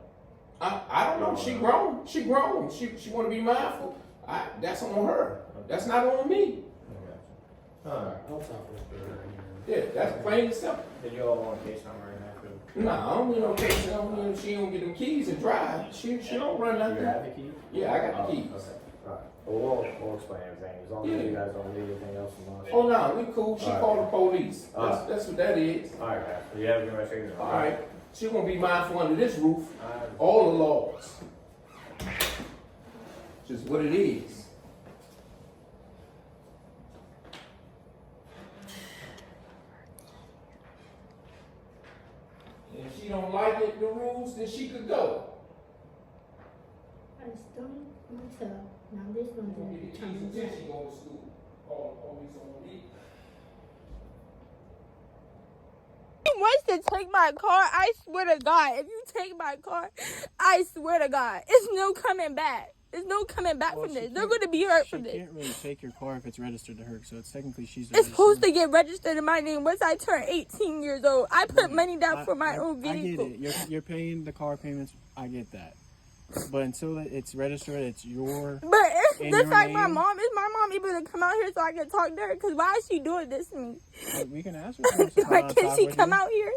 I don't know. She grown. She grown. She want to be mindful. That's on her. That's not on me. Alright. I'll talk with her. Yeah, that's plain and simple. Did you all want a case number in that too? Nah, I don't need no case. I don't need, she don't get them keys and drive. She don't run Do nothing. you have the key? Yeah, I got the keys. Okay. Alright. Well, we'll explain everything. As long as you guys don't need anything else from us. Oh no, we cool. She Alright. called the police. Alright. That's what that is. Alright, guys. So you have your message? All right. She gonna be mindful under this roof. Alright. All the laws. Just what it is. And if she don't like it, the rules, then she could go. I just don't want to. Now this one's Don't in get the the keys until she go to school. Call the police on me. He wants to take my car. I swear to God, if you take my car, I swear to God, it's no coming back. There's no coming back from this. They're going to be hurt from this. She can't really take your car if it's registered to her, so it's technically she's. It's supposed to get registered in my name once I turn 18 years old. I put money down for my own vehicle. I get it. You're paying the car payments. I get that. But until it's registered, it's your. But it's in just your like my name. mom. Is my mom able to come out here so I can talk to her? Because why is she doing this to me? We can ask her. If she wants to come out Like, and can talk she with come you. out here?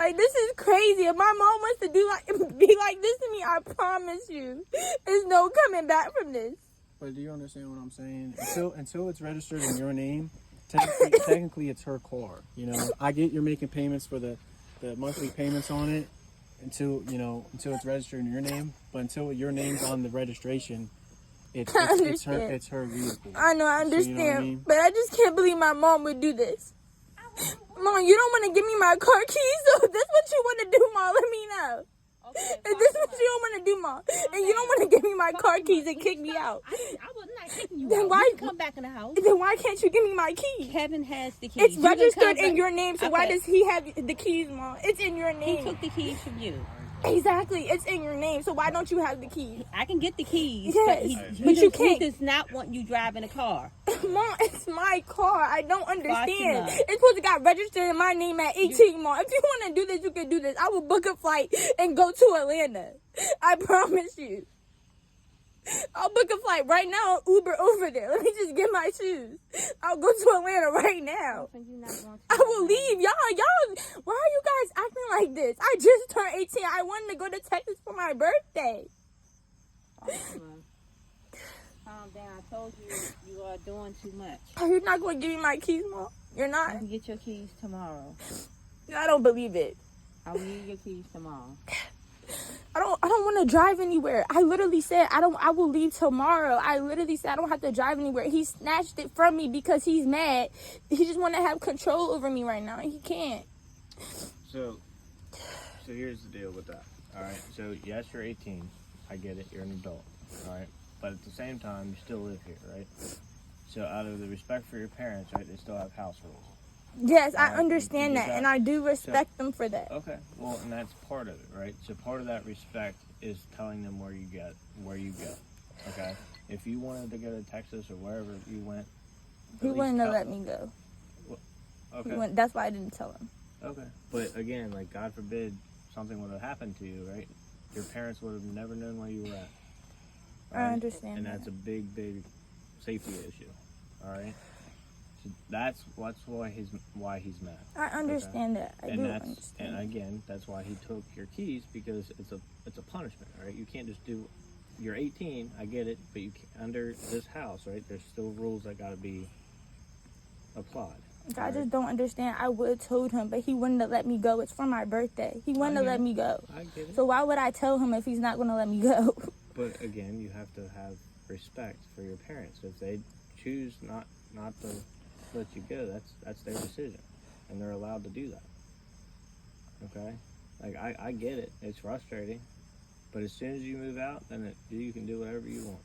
Like, this is crazy. If my mom wants to be like this to me, I promise you, there's no coming back from this. But do you understand what I'm saying? Until it's registered in your name, technically it's her car. You know, I get you're making payments for the monthly payments on it until it's registered in your name. But until your name's on the registration, it's her vehicle. I know, I So, understand, you know what I mean? but I just can't believe my mom would do this. Mom, you don't want to give me my car keys, so if this what you want to do, Mom, let me know. Okay, If this what you don't want to do, Mom, and you don't want to give me my car keys and kick me out, I was not kicking you Then out. why- You can come back in the house. then why can't you give me my keys? Kevin has the keys. It's You can registered come in back- your name, so why Okay. does he have the keys, Mom? It's in your He name. took the keys from you. Exactly, it's in your name, so why don't you have the keys? I can get the keys, Yes, but you can't. He does not want you driving a car. Mom, it's my car. I don't understand. Fatima. It's supposed to got registered in my name at 18, Mom. If you want to do this, you can do this. I will book a flight and go to Atlanta. I promise you. I'll book a flight right now, Uber over there. Let me just get my shoes. I'll go to Atlanta right now. I will leave. Y'all, why are you guys acting like this? I just turned 18. I wanted to go to Texas for my birthday. Calm down. I told you you are doing too much. Are you not going to give me my keys, Mom? You're You not? can get your keys tomorrow. I don't believe it. I will give you your keys tomorrow. I don't want to drive anywhere. I literally said I will leave tomorrow. I literally said I don't have to drive anywhere. He snatched it from me because he's mad. He just want to have control over me right now. He can't. So here's the deal with that. All right. So yes, you're 18. I get it. You're an adult. All right. But at the same time, you still live here, right? So out of the respect for your parents, right, they still have house rules. Yes, I Alright, understand you that, got- and I do respect them for that. Okay. Well, and that's part of it, right? So part of that respect is telling them where you go. Okay. If you wanted to go to Texas or wherever you went, He at least wouldn't have tell- let me go. Okay. That's why I didn't tell him. Okay. But again, like God forbid something would have happened to you, right? Your parents would have never known where you were at. I understand And that. that's a big, big safety issue. All right. So that's why he's mad. I understand that. I do And understand. again, that's why he took your keys, because it's a punishment, right? You can't just do. You're 18, I get it, but you can't, under this house, right? There's still rules that got to be applied. I right? just don't understand. I would have told him, but he wouldn't have let me go. It's for my birthday. He wouldn't have let me go. I get it. So why would I tell him if he's not going to let me go? But again, you have to have respect for your parents. If they choose not to let you go, that's their decision, and they're allowed to do that. Okay, like I get it. It's frustrating, but as soon as you move out, then you can do whatever you want.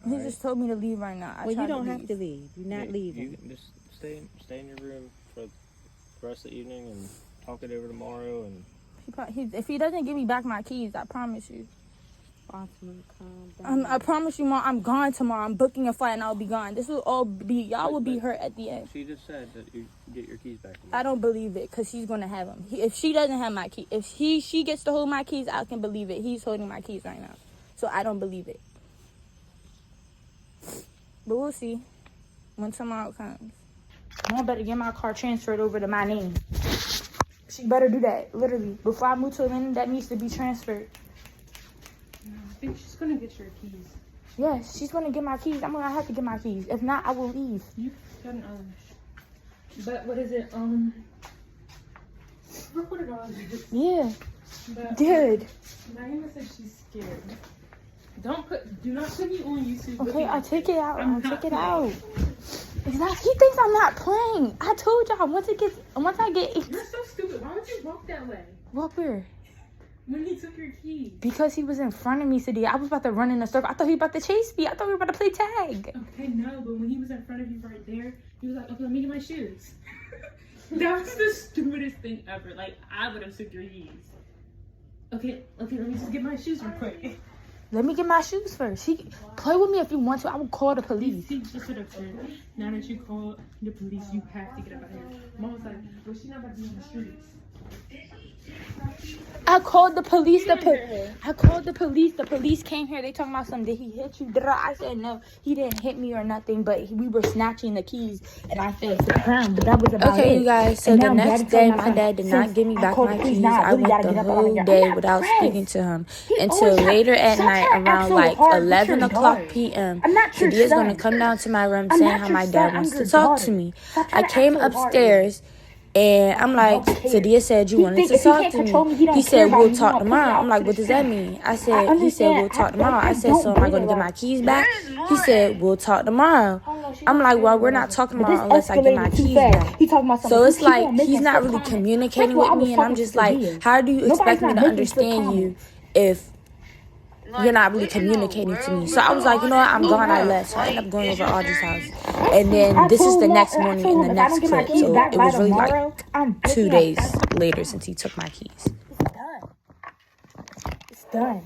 He just told me to leave right now. Well, you don't have to leave. You're not You leaving. can just stay in your room for the rest of the evening and talk it over tomorrow. And If he doesn't give me back my keys, I promise you. Fatima, calm down. I promise you, Mom, I'm gone tomorrow. I'm booking a flight and I'll be gone. This will all be, y'all will be hurt at the end. She just said that you get your keys back. I don't believe it because he's going to have them. If she doesn't have my key, if she gets to hold my keys, I can believe it. He's holding my keys right now. So I don't believe it. But we'll see when tomorrow comes. Mom better get my car transferred over to my name. She better do that, literally. Before I move to Atlanta, that needs to be transferred. No, I think she's gonna get your keys. Yes, she's gonna get my keys. I'm gonna have to get my keys. If not, I will leave. You can, but what is it, record it all. Yeah. But, Good. Naima said she's scared. Do not put me on YouTube. Okay, I'll take it out. I'm I'll not take it playing. out. Exactly. He thinks I'm not playing. I told y'all once I get You're so stupid. Why would you walk that way? walk where? When he took your keys. Because he was in front of me today. I was about to run in a circle. I thought he was about to chase me. I thought we were about to play tag. Okay, no, but when he was in front of you right there, he was like, okay, let me get my shoes. That was the stupidest thing ever. Like, I would have took your keys. Okay, let me just get my shoes real quick. Let me get my shoes first. Play with me if you want to. I will call the police. He just sort of turned. Now that you call the police, you have to get up out of here. Mom was like, well, she's not about to be on the streets. I called the police. I called the police. The police came here. They talking about something. Did he hit you? I said no. He didn't hit me or nothing. But we were snatching the keys, and I fell to the ground. But that was about it. Okay, you guys. So And the now next Daddy day, told my dad did not give me back called my the police. keys. Nah, I really went gotta the get up out of whole here. day I'm not without pressed. speaking to him He until always later at shut night, your around actual like hard 11 with your o'clock daughter. p.m. I'm not your Sadia's son. gonna come down to my room I'm saying not how your my son. dad I'm wants your to talk daughter. to me. Stop I trying to came act so hard. upstairs. And I'm like, Sadia said you wanted to talk to me. He said we'll talk tomorrow. I'm like, what does that mean? He said we'll talk tomorrow. I said, so am I going to get my keys back? He said we'll talk tomorrow. I'm like, well, we're not talking tomorrow unless I get my keys back. So it's like he's not really communicating with me, and I'm just like, how do you expect me to understand you if you're not really communicating to me? So I was like, you know what, I'm gone. I left. So I ended up going over Audrey's house. And then this is the next morning in the next clip. So it was really like 2 days later since he took my keys. It's done.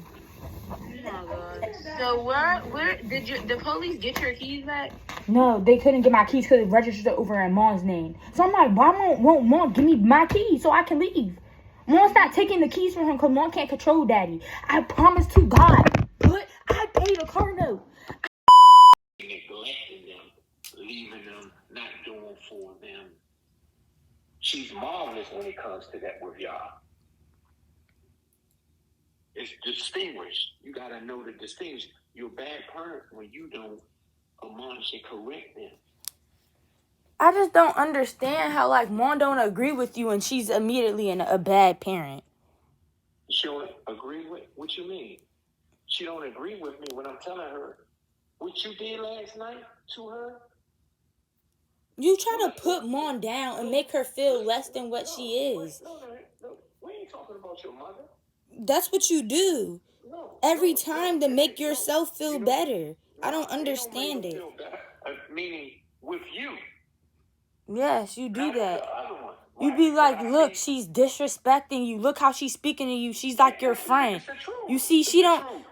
So where did the police get your keys back? No, they couldn't get my keys because it registered over in Mom's name. So I'm like, why won't Mom give me my keys so I can leave? Mom's not taking the keys from him because Mom can't control Daddy. I promise to God, but I paid a car note. Neglecting them, leaving them, not doing for them. She's marvelous when it comes to that with y'all. It's distinguished. You gotta know to distinguish. You're a bad parent when you don't admonish and correct them. I just don't understand how, like, Mom don't agree with you and she's immediately a bad parent. She don't agree with what you mean. She don't agree with me when I'm telling her what you did last night to her. You try to put Mom down and make her feel less than what she is. No, we ain't talking about your mother. That's what you do. Every time to make yourself feel better. I don't understand it. Meaning with you. Yes, you do that. You be like, look, she's disrespecting you. Look how she's speaking to you. She's like your friend. You see, she don't...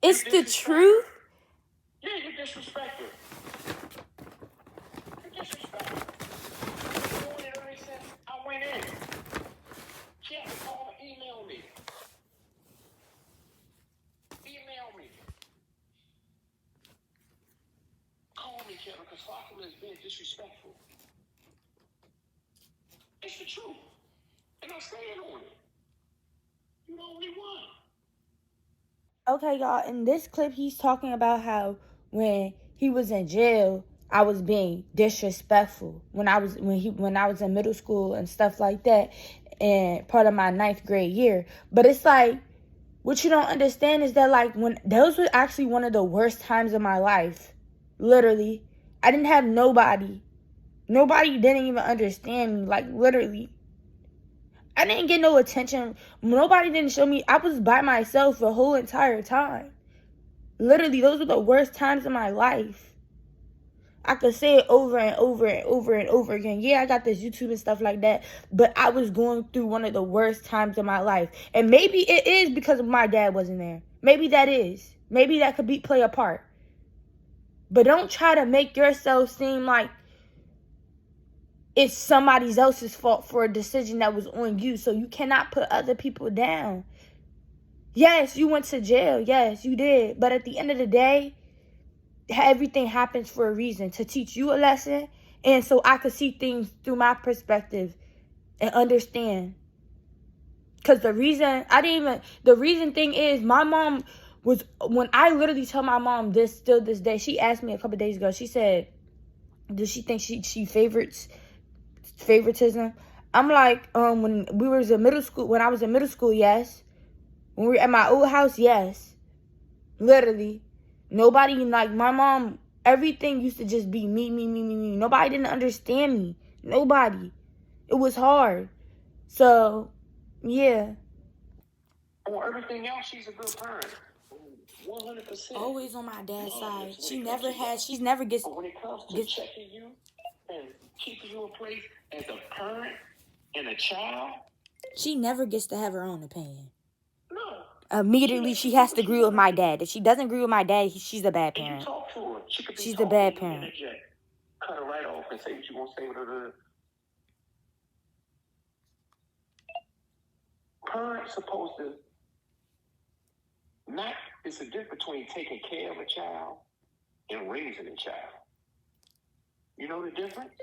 It's the truth. Yeah, you disrespect her. You disrespect her. I went in. She had to call and email me. Email me. Call me care of because Fatima is being disrespectful. It's the truth. And I stand on it. You're the only one. Okay, y'all, in this clip, he's talking about how when he was in jail, I was being disrespectful when I was in middle school and stuff like that, and part of my 9th grade year. But it's like, what you don't understand is that, like, when those were actually one of the worst times of my life. Literally, I didn't have nobody. Nobody didn't even understand me. Like, literally, I didn't get no attention. Nobody didn't show me. I was by myself the whole entire time. Literally, those were the worst times of my life. I could say it over and over and over and over again. Yeah, I got this YouTube and stuff like that, but I was going through one of the worst times of my life. And maybe it is because my dad wasn't there. Maybe that is. Maybe that could play a part. But don't try to make yourself seem like it's somebody else's fault for a decision that was on you. So you cannot put other people down. Yes, you went to jail. Yes, you did. But at the end of the day, everything happens for a reason, to teach you a lesson, and so I could see things through my perspective and understand. Because the reason thing is, my mom was, when I literally tell my mom this day, she asked me a couple days ago, she said, does she think she favoritism? I'm like, when I was in middle school, yes. When we were at my old house, yes. Literally. Nobody, like, my mom, everything used to just be me. Nobody didn't understand me. Nobody. It was hard. So, yeah. On everything else, she's a good parent. 100%. Always on my dad's side. She's But when it comes to checking you and keeping you in place as a parent and a child, she never gets to have her own opinion. no. Immediately, she has to agree with my dad. If she doesn't agree with my dad, she's a bad parent. And you talk to her. She could be She's a bad talking, parent. cut her right off and say what you want to say. Parents supposed to not. It's a difference between taking care of a child and raising a child. You know the difference?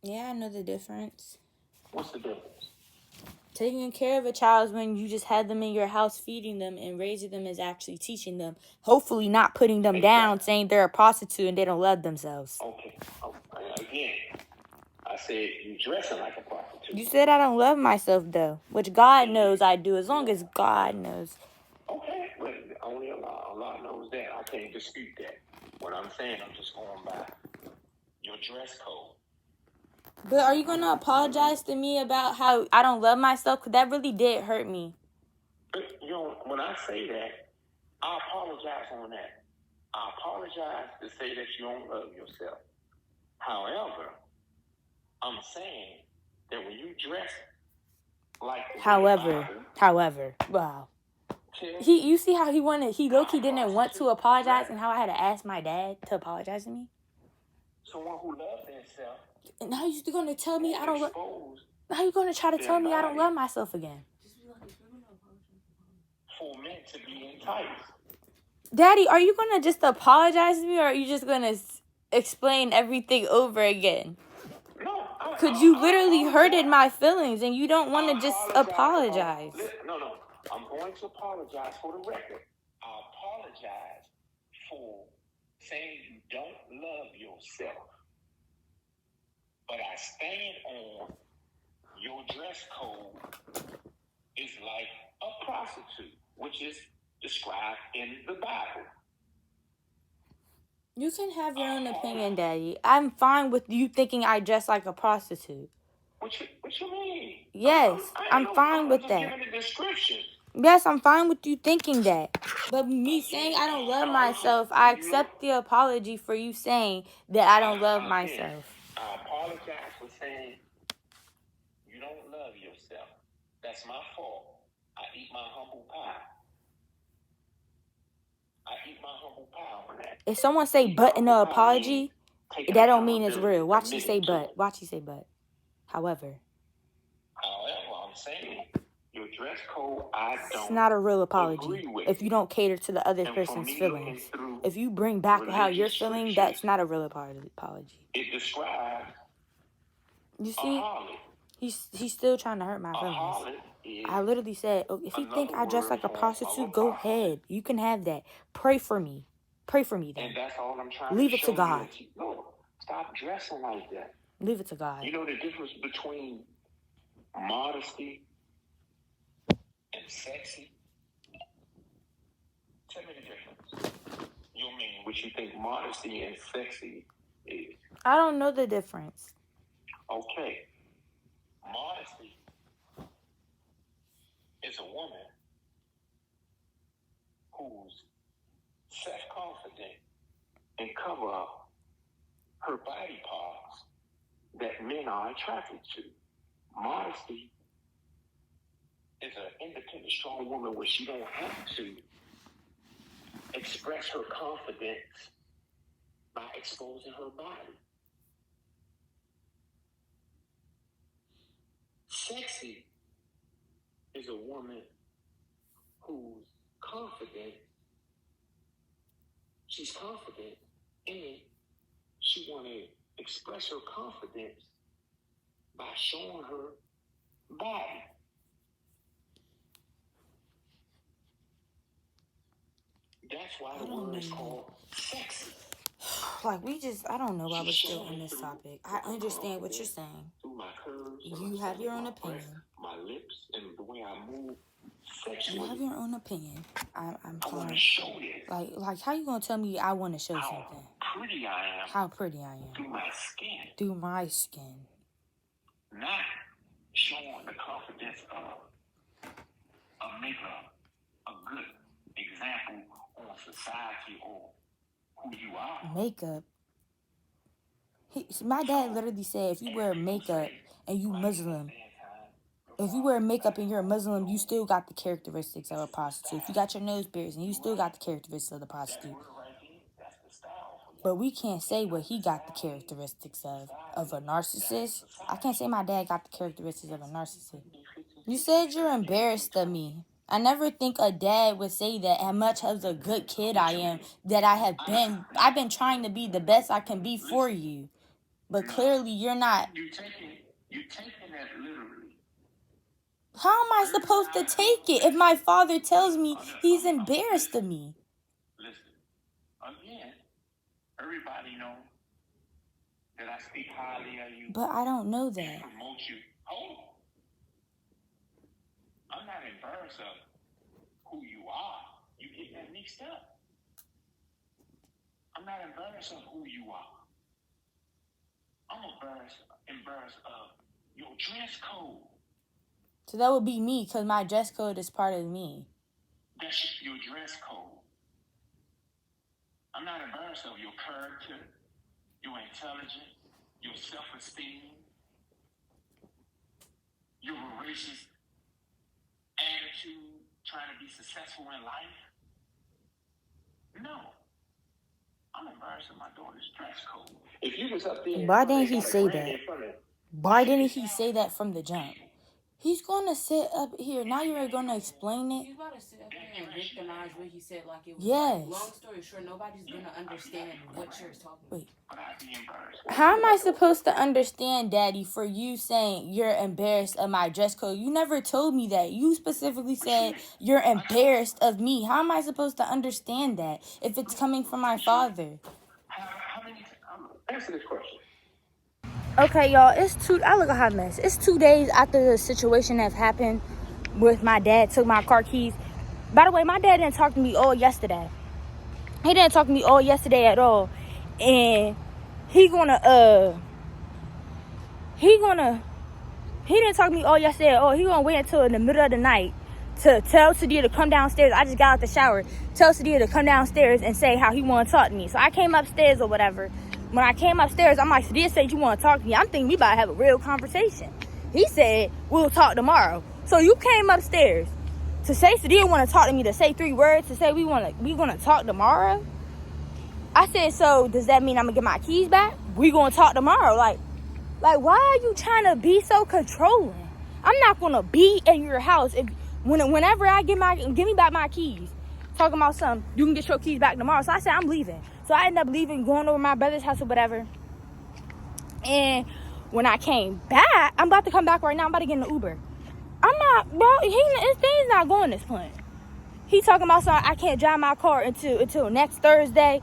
Yeah, I know the difference. What's the difference? Taking care of a child is when you just have them in your house, feeding them, and raising them is actually teaching them. Hopefully not putting them down, saying they're a prostitute and they don't love themselves. Okay. Again, I said you dressing like a prostitute. You said I don't love myself, though, which God knows I do, as long as God knows. Okay, but only Allah knows that. I can't dispute that. What I'm saying, I'm just going by your dress code. But are you going to apologize to me about how I don't love myself? Because that really did hurt me. You know, when I say that, I apologize on that. I apologize to say that you don't love yourself. However, I'm saying that when you dress like... However, wow. You see how he low-key didn't want to apologize, and how I had to ask my dad to apologize to me? Someone who loves themselves. And now you're going to tell me I don't love... Now you're going to try to tell me I don't love myself again. For men to be enticed. Daddy, are you going to just apologize to me, or are you just going to explain everything over again? No. Because you literally hurted my feelings, and you don't want to just apologize. No. I'm going to apologize for the record. I apologize for saying you don't love yourself. But I stand on your dress code is like a prostitute, which is described in the Bible. You can have your own opinion, Daddy. I'm fine with you thinking I dress like a prostitute. What you mean? Yes, I'm fine with that. Giving a description. Yes, I'm fine with you thinking that. But me saying I don't love myself, I accept the apology for you saying that I don't love myself. I apologize for saying you don't love yourself. That's my fault. I eat my humble pie. On that. If someone say but in the apology, that don't mean it's real. Watch you say but. However, I'm saying your dress code, I don't It's not a real apology agree with. if you don't cater to the other And person's from me looking feelings. through If you bring back how you're religious feeling, scriptures, that's not a real apology. it describes You a see? harlot. He's still trying to hurt my A feelings. harlot is I literally said, oh, if you think I another dress word like a for prostitute, a go prophet. ahead. You can have that. Pray for me. Pray for me then. And that's all I'm trying Leave to it show to you. God. That no, stop dressing like that. Leave it to God. You know the difference between modesty and sexy? Tell me the difference. You mean what you think modesty and sexy is? I don't know the difference. Okay. Modesty is a woman who's self-confident and cover up her body parts that men are attracted to. Modesty is an independent, strong woman where she don't have to express her confidence by exposing her body. Sexy is a woman who's confident. She's confident and she want to express her confidence by showing her body. That's why the word is called sexy. Like, I don't know why we're still on this topic. I understand what you're saying. Through my curves, You have your own opinion. my lips, and the way I move sexually. You have your own opinion. I'm I want to sorry. show this. Like, how you gonna tell me I want to show How something? pretty I am. How pretty I am. Through my skin. Through my skin. Not showing the confidence of a makeup, a good example on society or who you are. Makeup. My dad literally said if you wear makeup and you Muslim, if you wear makeup and you're a Muslim, you still got the characteristics of a prostitute. If you got your nose pierced and you still got the characteristics of the prostitute. But we can't say what he got the characteristics of a narcissist. I can't say my dad got the characteristics of a narcissist. You said you're embarrassed of me. I never think a dad would say that how much of a good kid I am, that I've been trying to be the best I can be for you. But clearly you're not. You taking that literally. How am I supposed to take it if my father tells me he's embarrassed of me? Listen, again, everybody knows that I speak highly of you. But I don't know that. Promote you. Hold on. I'm not embarrassed of who you are. You get that mixed up. I'm not embarrassed of who you are. I'm embarrassed of your dress code. So that would be me, because my dress code is part of me. That's your dress code. I'm not embarrassed of your character, your intelligence, your self-esteem, your voracious attitude, trying to be successful in life. No. I'm embarrassed of my daughter's dress code. If you was up there, why didn't he say that? Why didn't he say that from the jump? He's going to sit up here. Now you're going to explain it? He's about to sit up here and victimize what he said like it was. Yes. Like, long story short, nobody's going to understand what you're talking about. Wait. How am I supposed to understand, Daddy, for you saying you're embarrassed of my dress code? You never told me that. You specifically said you're embarrassed of me. How am I supposed to understand that if it's coming from my father? Answer this question. Okay, y'all, I look a hot mess. It's 2 days after the situation that happened with my dad took my car keys. By the way, my dad didn't talk to me all yesterday. He didn't talk to me all yesterday at all. And he didn't talk to me all yesterday at all. He gonna wait until in the middle of the night to tell Sadia to come downstairs. I just got out the shower. Tell Sadia to come downstairs and say how he wanna talk to me. So I came upstairs or whatever. When I came upstairs, I'm like, Sadia said you want to talk to me. I'm thinking we about to have a real conversation. He said, we'll talk tomorrow. So you came upstairs to say Sadia want to talk to me, to say 3 words, to say we gonna talk tomorrow. I said, so does that mean I'm gonna get my keys back? We gonna talk tomorrow. Like why are you trying to be so controlling? I'm not gonna be in your house. Whenever I give me back my keys, talking about something, you can get your keys back tomorrow. So I said, I'm leaving. So I ended up leaving, going over my brother's house or whatever. And when I came back, I'm about to come back right now. I'm about to get in the Uber. I'm not, bro, his thing's not going this point. He talking about something, I can't drive my car until next Thursday.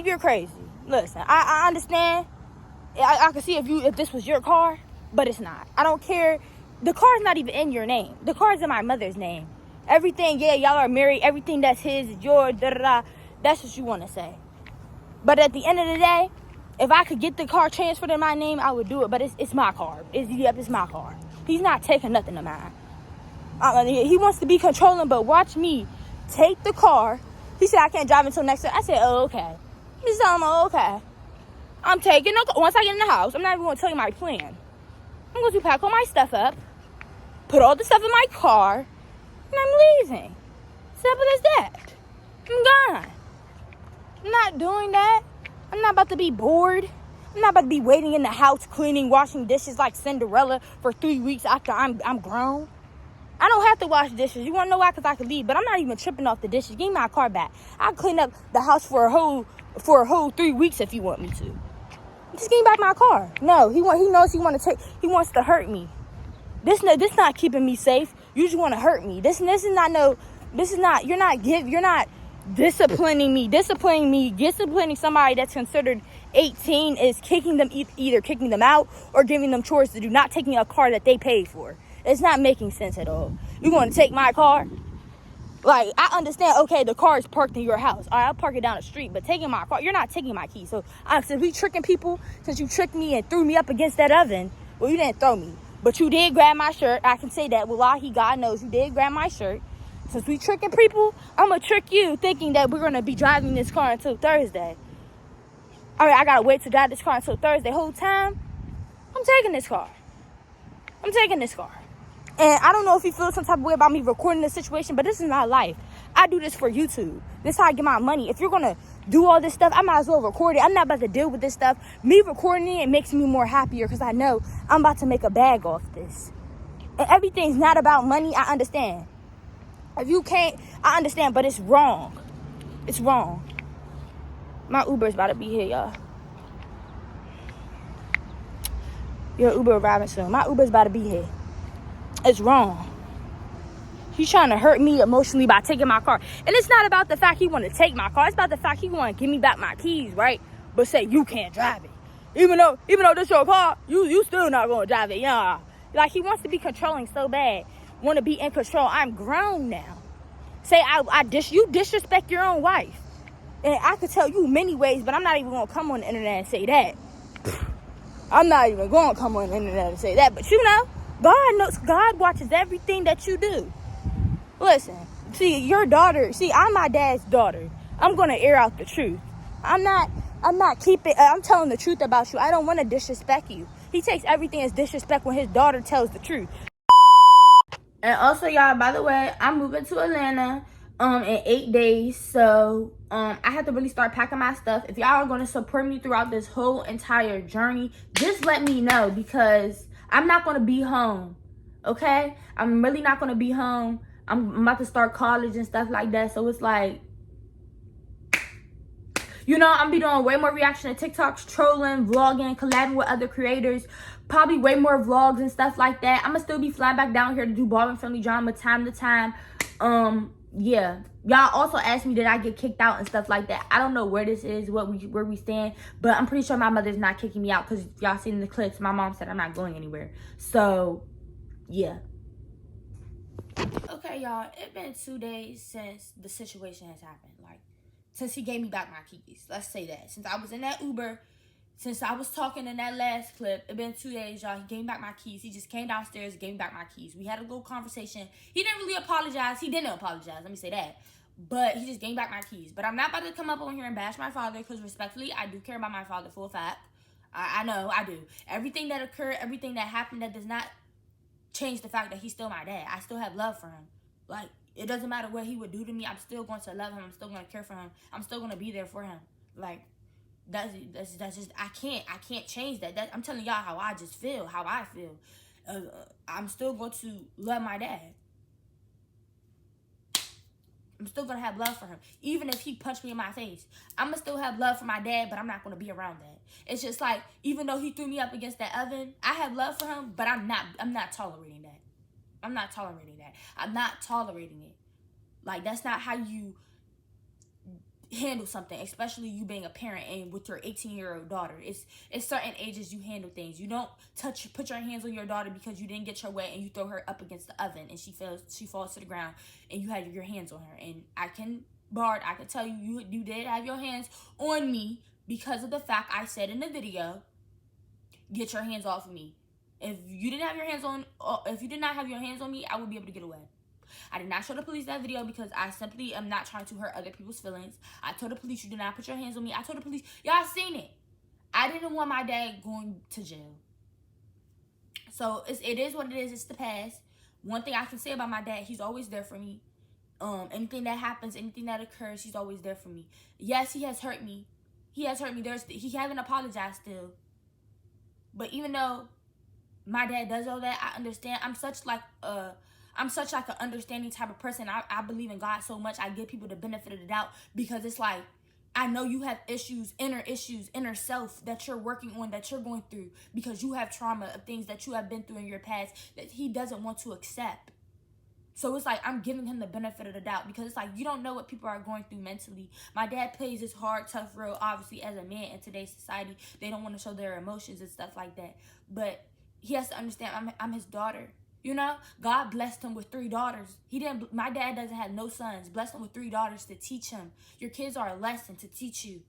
You're crazy. Listen, I understand. I can see if this was your car, but it's not. I don't care. The car's not even in your name. The car's in my mother's name. Everything, yeah, y'all are married. Everything that's his is yours, da-da-da. That's what you want to say. But at the end of the day, if I could get the car transferred in my name, I would do it. But it's my car. It's my car. He's not taking nothing of mine. He wants to be controlling, but watch me take the car. He said I can't drive until next year. I said, oh, okay. He said, oh, okay. I'm taking the car. Once I get in the house, I'm not even going to tell you my plan. I'm going to pack all my stuff up, put all the stuff in my car, and I'm leaving. Simple as that. I'm gone. I'm not doing that. I'm not about to be bored. I'm not about to be waiting in the house, cleaning, washing dishes like Cinderella for 3 weeks after I'm grown. I don't have to wash dishes. You want to know why? Because I can leave. But I'm not even tripping off the dishes. Give me my car back. I'll clean up the house for a whole 3 weeks if you want me to. Just give me back my car. No, he wants to hurt me. This not keeping me safe. You just want to hurt me. You're not disciplining me. Disciplining somebody that's considered 18 is either kicking them out or giving them chores to do, not taking a car that they paid for. It's not making sense at all. You want to take my car? Like, I understand, okay, the car is parked in your house. All right, I'll park it down the street. But taking my car, you're not taking my keys. So, since we tricking people, since you tricked me and threw me up against that oven, well, you didn't throw me. But you did grab my shirt. I can say that. Wallahi, God knows you did grab my shirt. Since we tricking people, I'm going to trick you thinking that we're going to be driving this car until Thursday. All right, I got to wait to drive this car until Thursday. Whole time, I'm taking this car. And I don't know if you feel some type of way about me recording this situation, but this is my life. I do this for YouTube. This is how I get my money. If you're going to do all this stuff, I might as well record it. I'm not about to deal with this stuff. Me recording it makes me more happier because I know I'm about to make a bag off this. And everything's not about money. I understand. If you can't, I understand, but it's wrong. It's wrong. My Uber's about to be here, y'all. Your Uber arriving soon. My Uber's about to be here. It's wrong. He's trying to hurt me emotionally by taking my car. And it's not about the fact he want to take my car. It's about the fact he want to give me back my keys, right? But say, you can't drive it. Even though this your car, you still not going to drive it. Yeah. Like, he wants to be controlling so bad. Want to be in control. I'm grown now. Say, you disrespect your own wife. And I could tell you many ways, but I'm not even going to come on the internet and say that. I'm not even going to come on the internet and say that. But you know, God knows, God watches everything that you do. Listen, see, your daughter, I'm my dad's daughter. I'm going to air out the truth. I'm telling the truth about you. I don't want to disrespect you. He takes everything as disrespect when his daughter tells the truth. And also, y'all, by the way, I'm moving to Atlanta in 8 days. So I have to really start packing my stuff. If y'all are going to support me throughout this whole entire journey, just let me know, because I'm not going to be home. Okay? I'm really not going to be home. I'm about to start college and stuff like that. So it's like, you know, I'm be doing way more reaction to TikToks, trolling, vlogging, collabing with other creators. Probably way more vlogs and stuff like that. I'm going to still be flying back down here to do Baldwin Family Drama time to time. Yeah. Y'all also asked me, did I get kicked out and stuff like that. I don't know where this is, where we stand. But I'm pretty sure my mother's not kicking me out, because y'all seen in the clips, my mom said I'm not going anywhere. So, yeah. Okay, y'all. It's been 2 days since the situation has happened. Like, since he gave me back my keys. Let's say that. Since I was in that Uber, since I was talking in that last clip, it's been 2 days, y'all. He gave me back my keys. He just came downstairs and gave me back my keys. We had a little conversation. He didn't really apologize. He didn't apologize. Let me say that. But he just gave me back my keys. But I'm not about to come up on here and bash my father, because respectfully, I do care about my father for a fact. I know, I do. Everything that occurred, everything that happened, that does not change the fact that he's still my dad. I still have love for him. Like, it doesn't matter what he would do to me. I'm still going to love him. I'm still going to care for him. I'm still going to be there for him. Like, that's just, I can't change that. I'm telling y'all how I just feel, how I feel. I'm still going to love my dad. I'm still gonna have love for him. Even if he punched me in my face, I'm gonna still have love for my dad, but I'm not gonna be around that. It's just like, even though he threw me up against that oven, I have love for him, but I'm not tolerating that. I'm not tolerating that. I'm not tolerating it. Like, that's not how you handle something, especially you being a parent and with your 18-year-old daughter. It's certain ages you handle things. You don't put your hands on your daughter because you didn't get your way and you throw her up against the oven and she falls to the ground and you had your hands on her. And I can tell you, you did have your hands on me because of the fact I said in the video, get your hands off of me. If you didn't have your hands on, if you did not have your hands on me, I would be able to get away. I did not show the police that video because I simply am not trying to hurt other people's feelings. I told the police you did not put your hands on me. I told the police, y'all seen it. I didn't want my dad going to jail. So it is what it is. It's the past. One thing I can say about my dad, he's always there for me. Anything that happens, anything that occurs, he's always there for me. Yes, he has hurt me. He has hurt me. He hasn't apologized still. But even though my dad does all that, I understand. I'm such like an understanding type of person. I believe in God so much. I give people the benefit of the doubt because it's like, I know you have issues, inner self that you're working on, that you're going through because you have trauma of things that you have been through in your past that he doesn't want to accept. So it's like, I'm giving him the benefit of the doubt because it's like, you don't know what people are going through mentally. My dad plays this hard, tough role, obviously, as a man in today's society. They don't want to show their emotions and stuff like that. But he has to understand I'm his daughter. You know, God blessed him with 3 daughters. My dad doesn't have no sons. Blessed him with 3 daughters to teach him. Your kids are a lesson to teach you.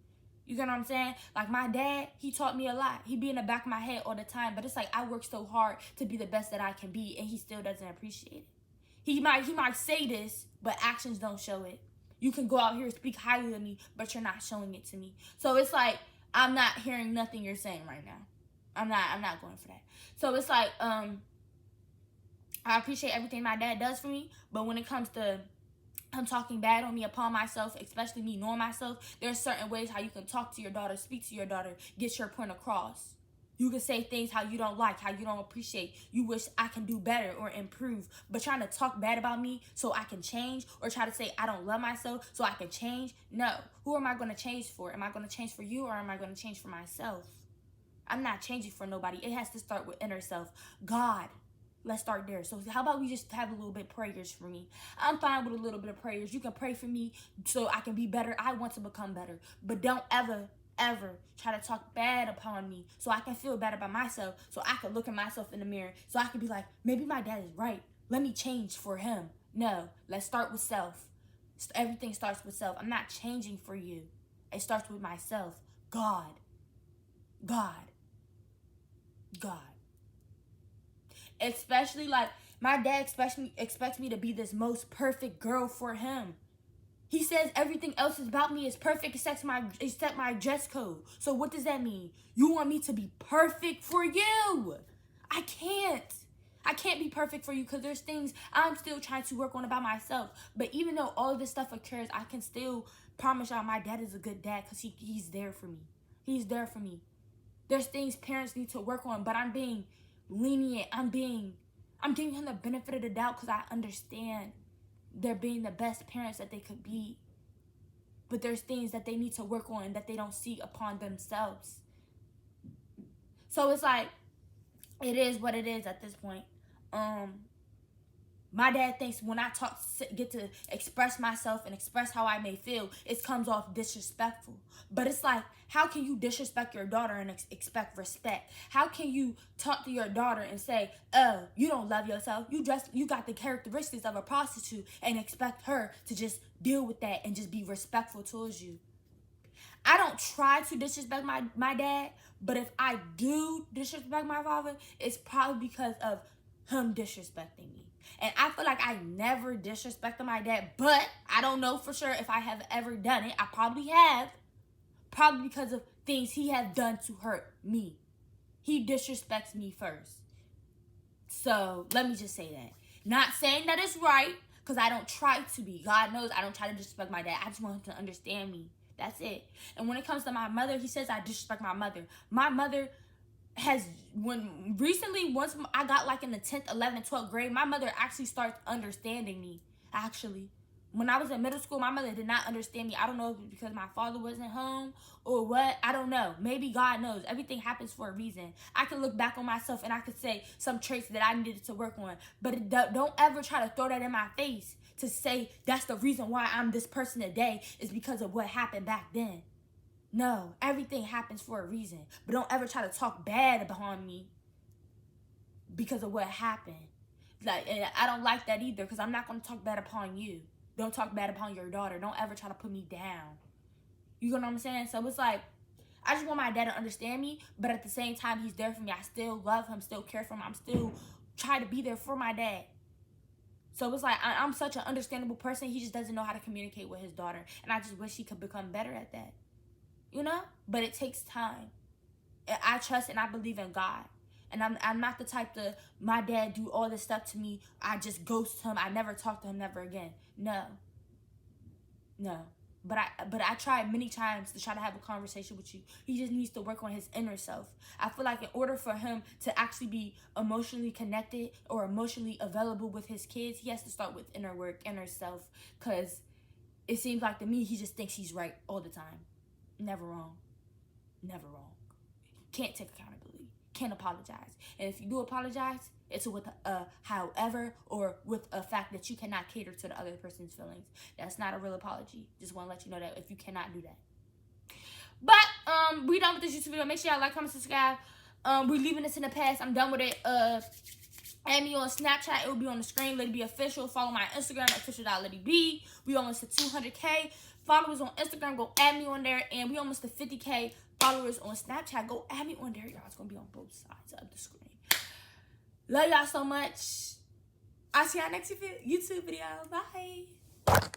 You get what I'm saying? Like, my dad, he taught me a lot. He be in the back of my head all the time. But it's like, I work so hard to be the best that I can be, and he still doesn't appreciate it. He might say this, but actions don't show it. You can go out here and speak highly of me, but you're not showing it to me. So it's like, I'm not hearing nothing you're saying right now. I'm not going for that. So it's like, I appreciate everything my dad does for me, but when it comes to him talking bad on me upon myself, especially me knowing myself, there's certain ways how you can talk to your daughter, speak to your daughter, get your point across. You can say things how you don't like, how you don't appreciate, you wish I can do better or improve, but trying to talk bad about me so I can change, or try to say I don't love myself so I can change, no. Who am I going to change for? Am I going to change for you, or am I going to change for myself? I'm not changing for nobody. It has to start with inner self. God. Let's start there. So how about we just have a little bit of prayers for me? I'm fine with a little bit of prayers. You can pray for me so I can be better. I want to become better. But don't ever try to talk bad upon me so I can feel bad about myself, so I can look at myself in the mirror, so I can be like, maybe my dad is right. Let me change for him. No, let's start with self. Everything starts with self. I'm not changing for you. It starts with myself. God. Especially, like, my dad expects me to be this most perfect girl for him. He says everything else about me is perfect except my dress code. So what does that mean? You want me to be perfect for you? I can't be perfect for you because there's things I'm still trying to work on about myself. But even though all of this stuff occurs, I can still promise y'all my dad is a good dad because he's there for me. He's there for me. There's things parents need to work on, but I'm being lenient. I'm giving him the benefit of the doubt because I understand they're being the best parents that they could be. But there's things that they need to work on that they don't see upon themselves. So it's like, it is what it is at this point. My dad thinks when I get to express myself and express how I may feel, it comes off disrespectful. But it's like, how can you disrespect your daughter and expect respect? How can you talk to your daughter and say, oh, you don't love yourself? You got the characteristics of a prostitute, and expect her to just deal with that and just be respectful towards you. I don't try to disrespect my dad, but if I do disrespect my father, it's probably because of him disrespecting me. And I feel like I never disrespected my dad, but I don't know for sure if I have ever done it. I probably have. Probably because of things he has done to hurt me. He disrespects me first. So let me just say that. Not saying that it's right, because I don't try to be. God knows I don't try to disrespect my dad. I just want him to understand me. That's it. And when it comes to my mother, he says I disrespect my mother. My mother once I got like in the 10th, 11th, 12th grade, my mother actually starts understanding me, actually. When I was in middle school, my mother did not understand me. I don't know if it's because my father wasn't home or what. I don't know. Maybe God knows. Everything happens for a reason. I can look back on myself and I could say some traits that I needed to work on. But don't ever try to throw that in my face to say that's the reason why I'm this person today is because of what happened back then. No, everything happens for a reason. But don't ever try to talk bad upon me because of what happened. Like, and I don't like that either, because I'm not going to talk bad upon you. Don't talk bad upon your daughter. Don't ever try to put me down. You know what I'm saying? So it's like, I just want my dad to understand me, but at the same time, he's there for me. I still love him, still care for him. I'm still trying to be there for my dad. So it's like, I'm such an understandable person. He just doesn't know how to communicate with his daughter. And I just wish he could become better at that. You know? But it takes time. I trust and I believe in God. And I'm not the type to, my dad do all this stuff to me, I just ghost him, I never talk to him never again. No. But I tried many times to try to have a conversation with you. He just needs to work on his inner self. I feel like in order for him to actually be emotionally connected or emotionally available with his kids, he has to start with inner work, inner self. Because it seems like to me, he just thinks he's right all the time. Never wrong. Never wrong. Can't take accountability. Can't apologize. And if you do apologize, it's with a however or with a fact that you cannot cater to the other person's feelings. That's not a real apology. Just want to let you know that if you cannot do that. But we done with this YouTube video. Make sure y'all like, comment, subscribe. We're leaving this in the past. I'm done with it. Add me on Snapchat. It will be on the screen. Littyb official. Follow my Instagram, official.littyb. We almost to 200K followers on Instagram. Go add me on there. And we almost to 50K followers on Snapchat. Go add me on there, y'all. It's going to be on both sides of the screen. Love y'all so much. I'll see y'all next YouTube video. Bye.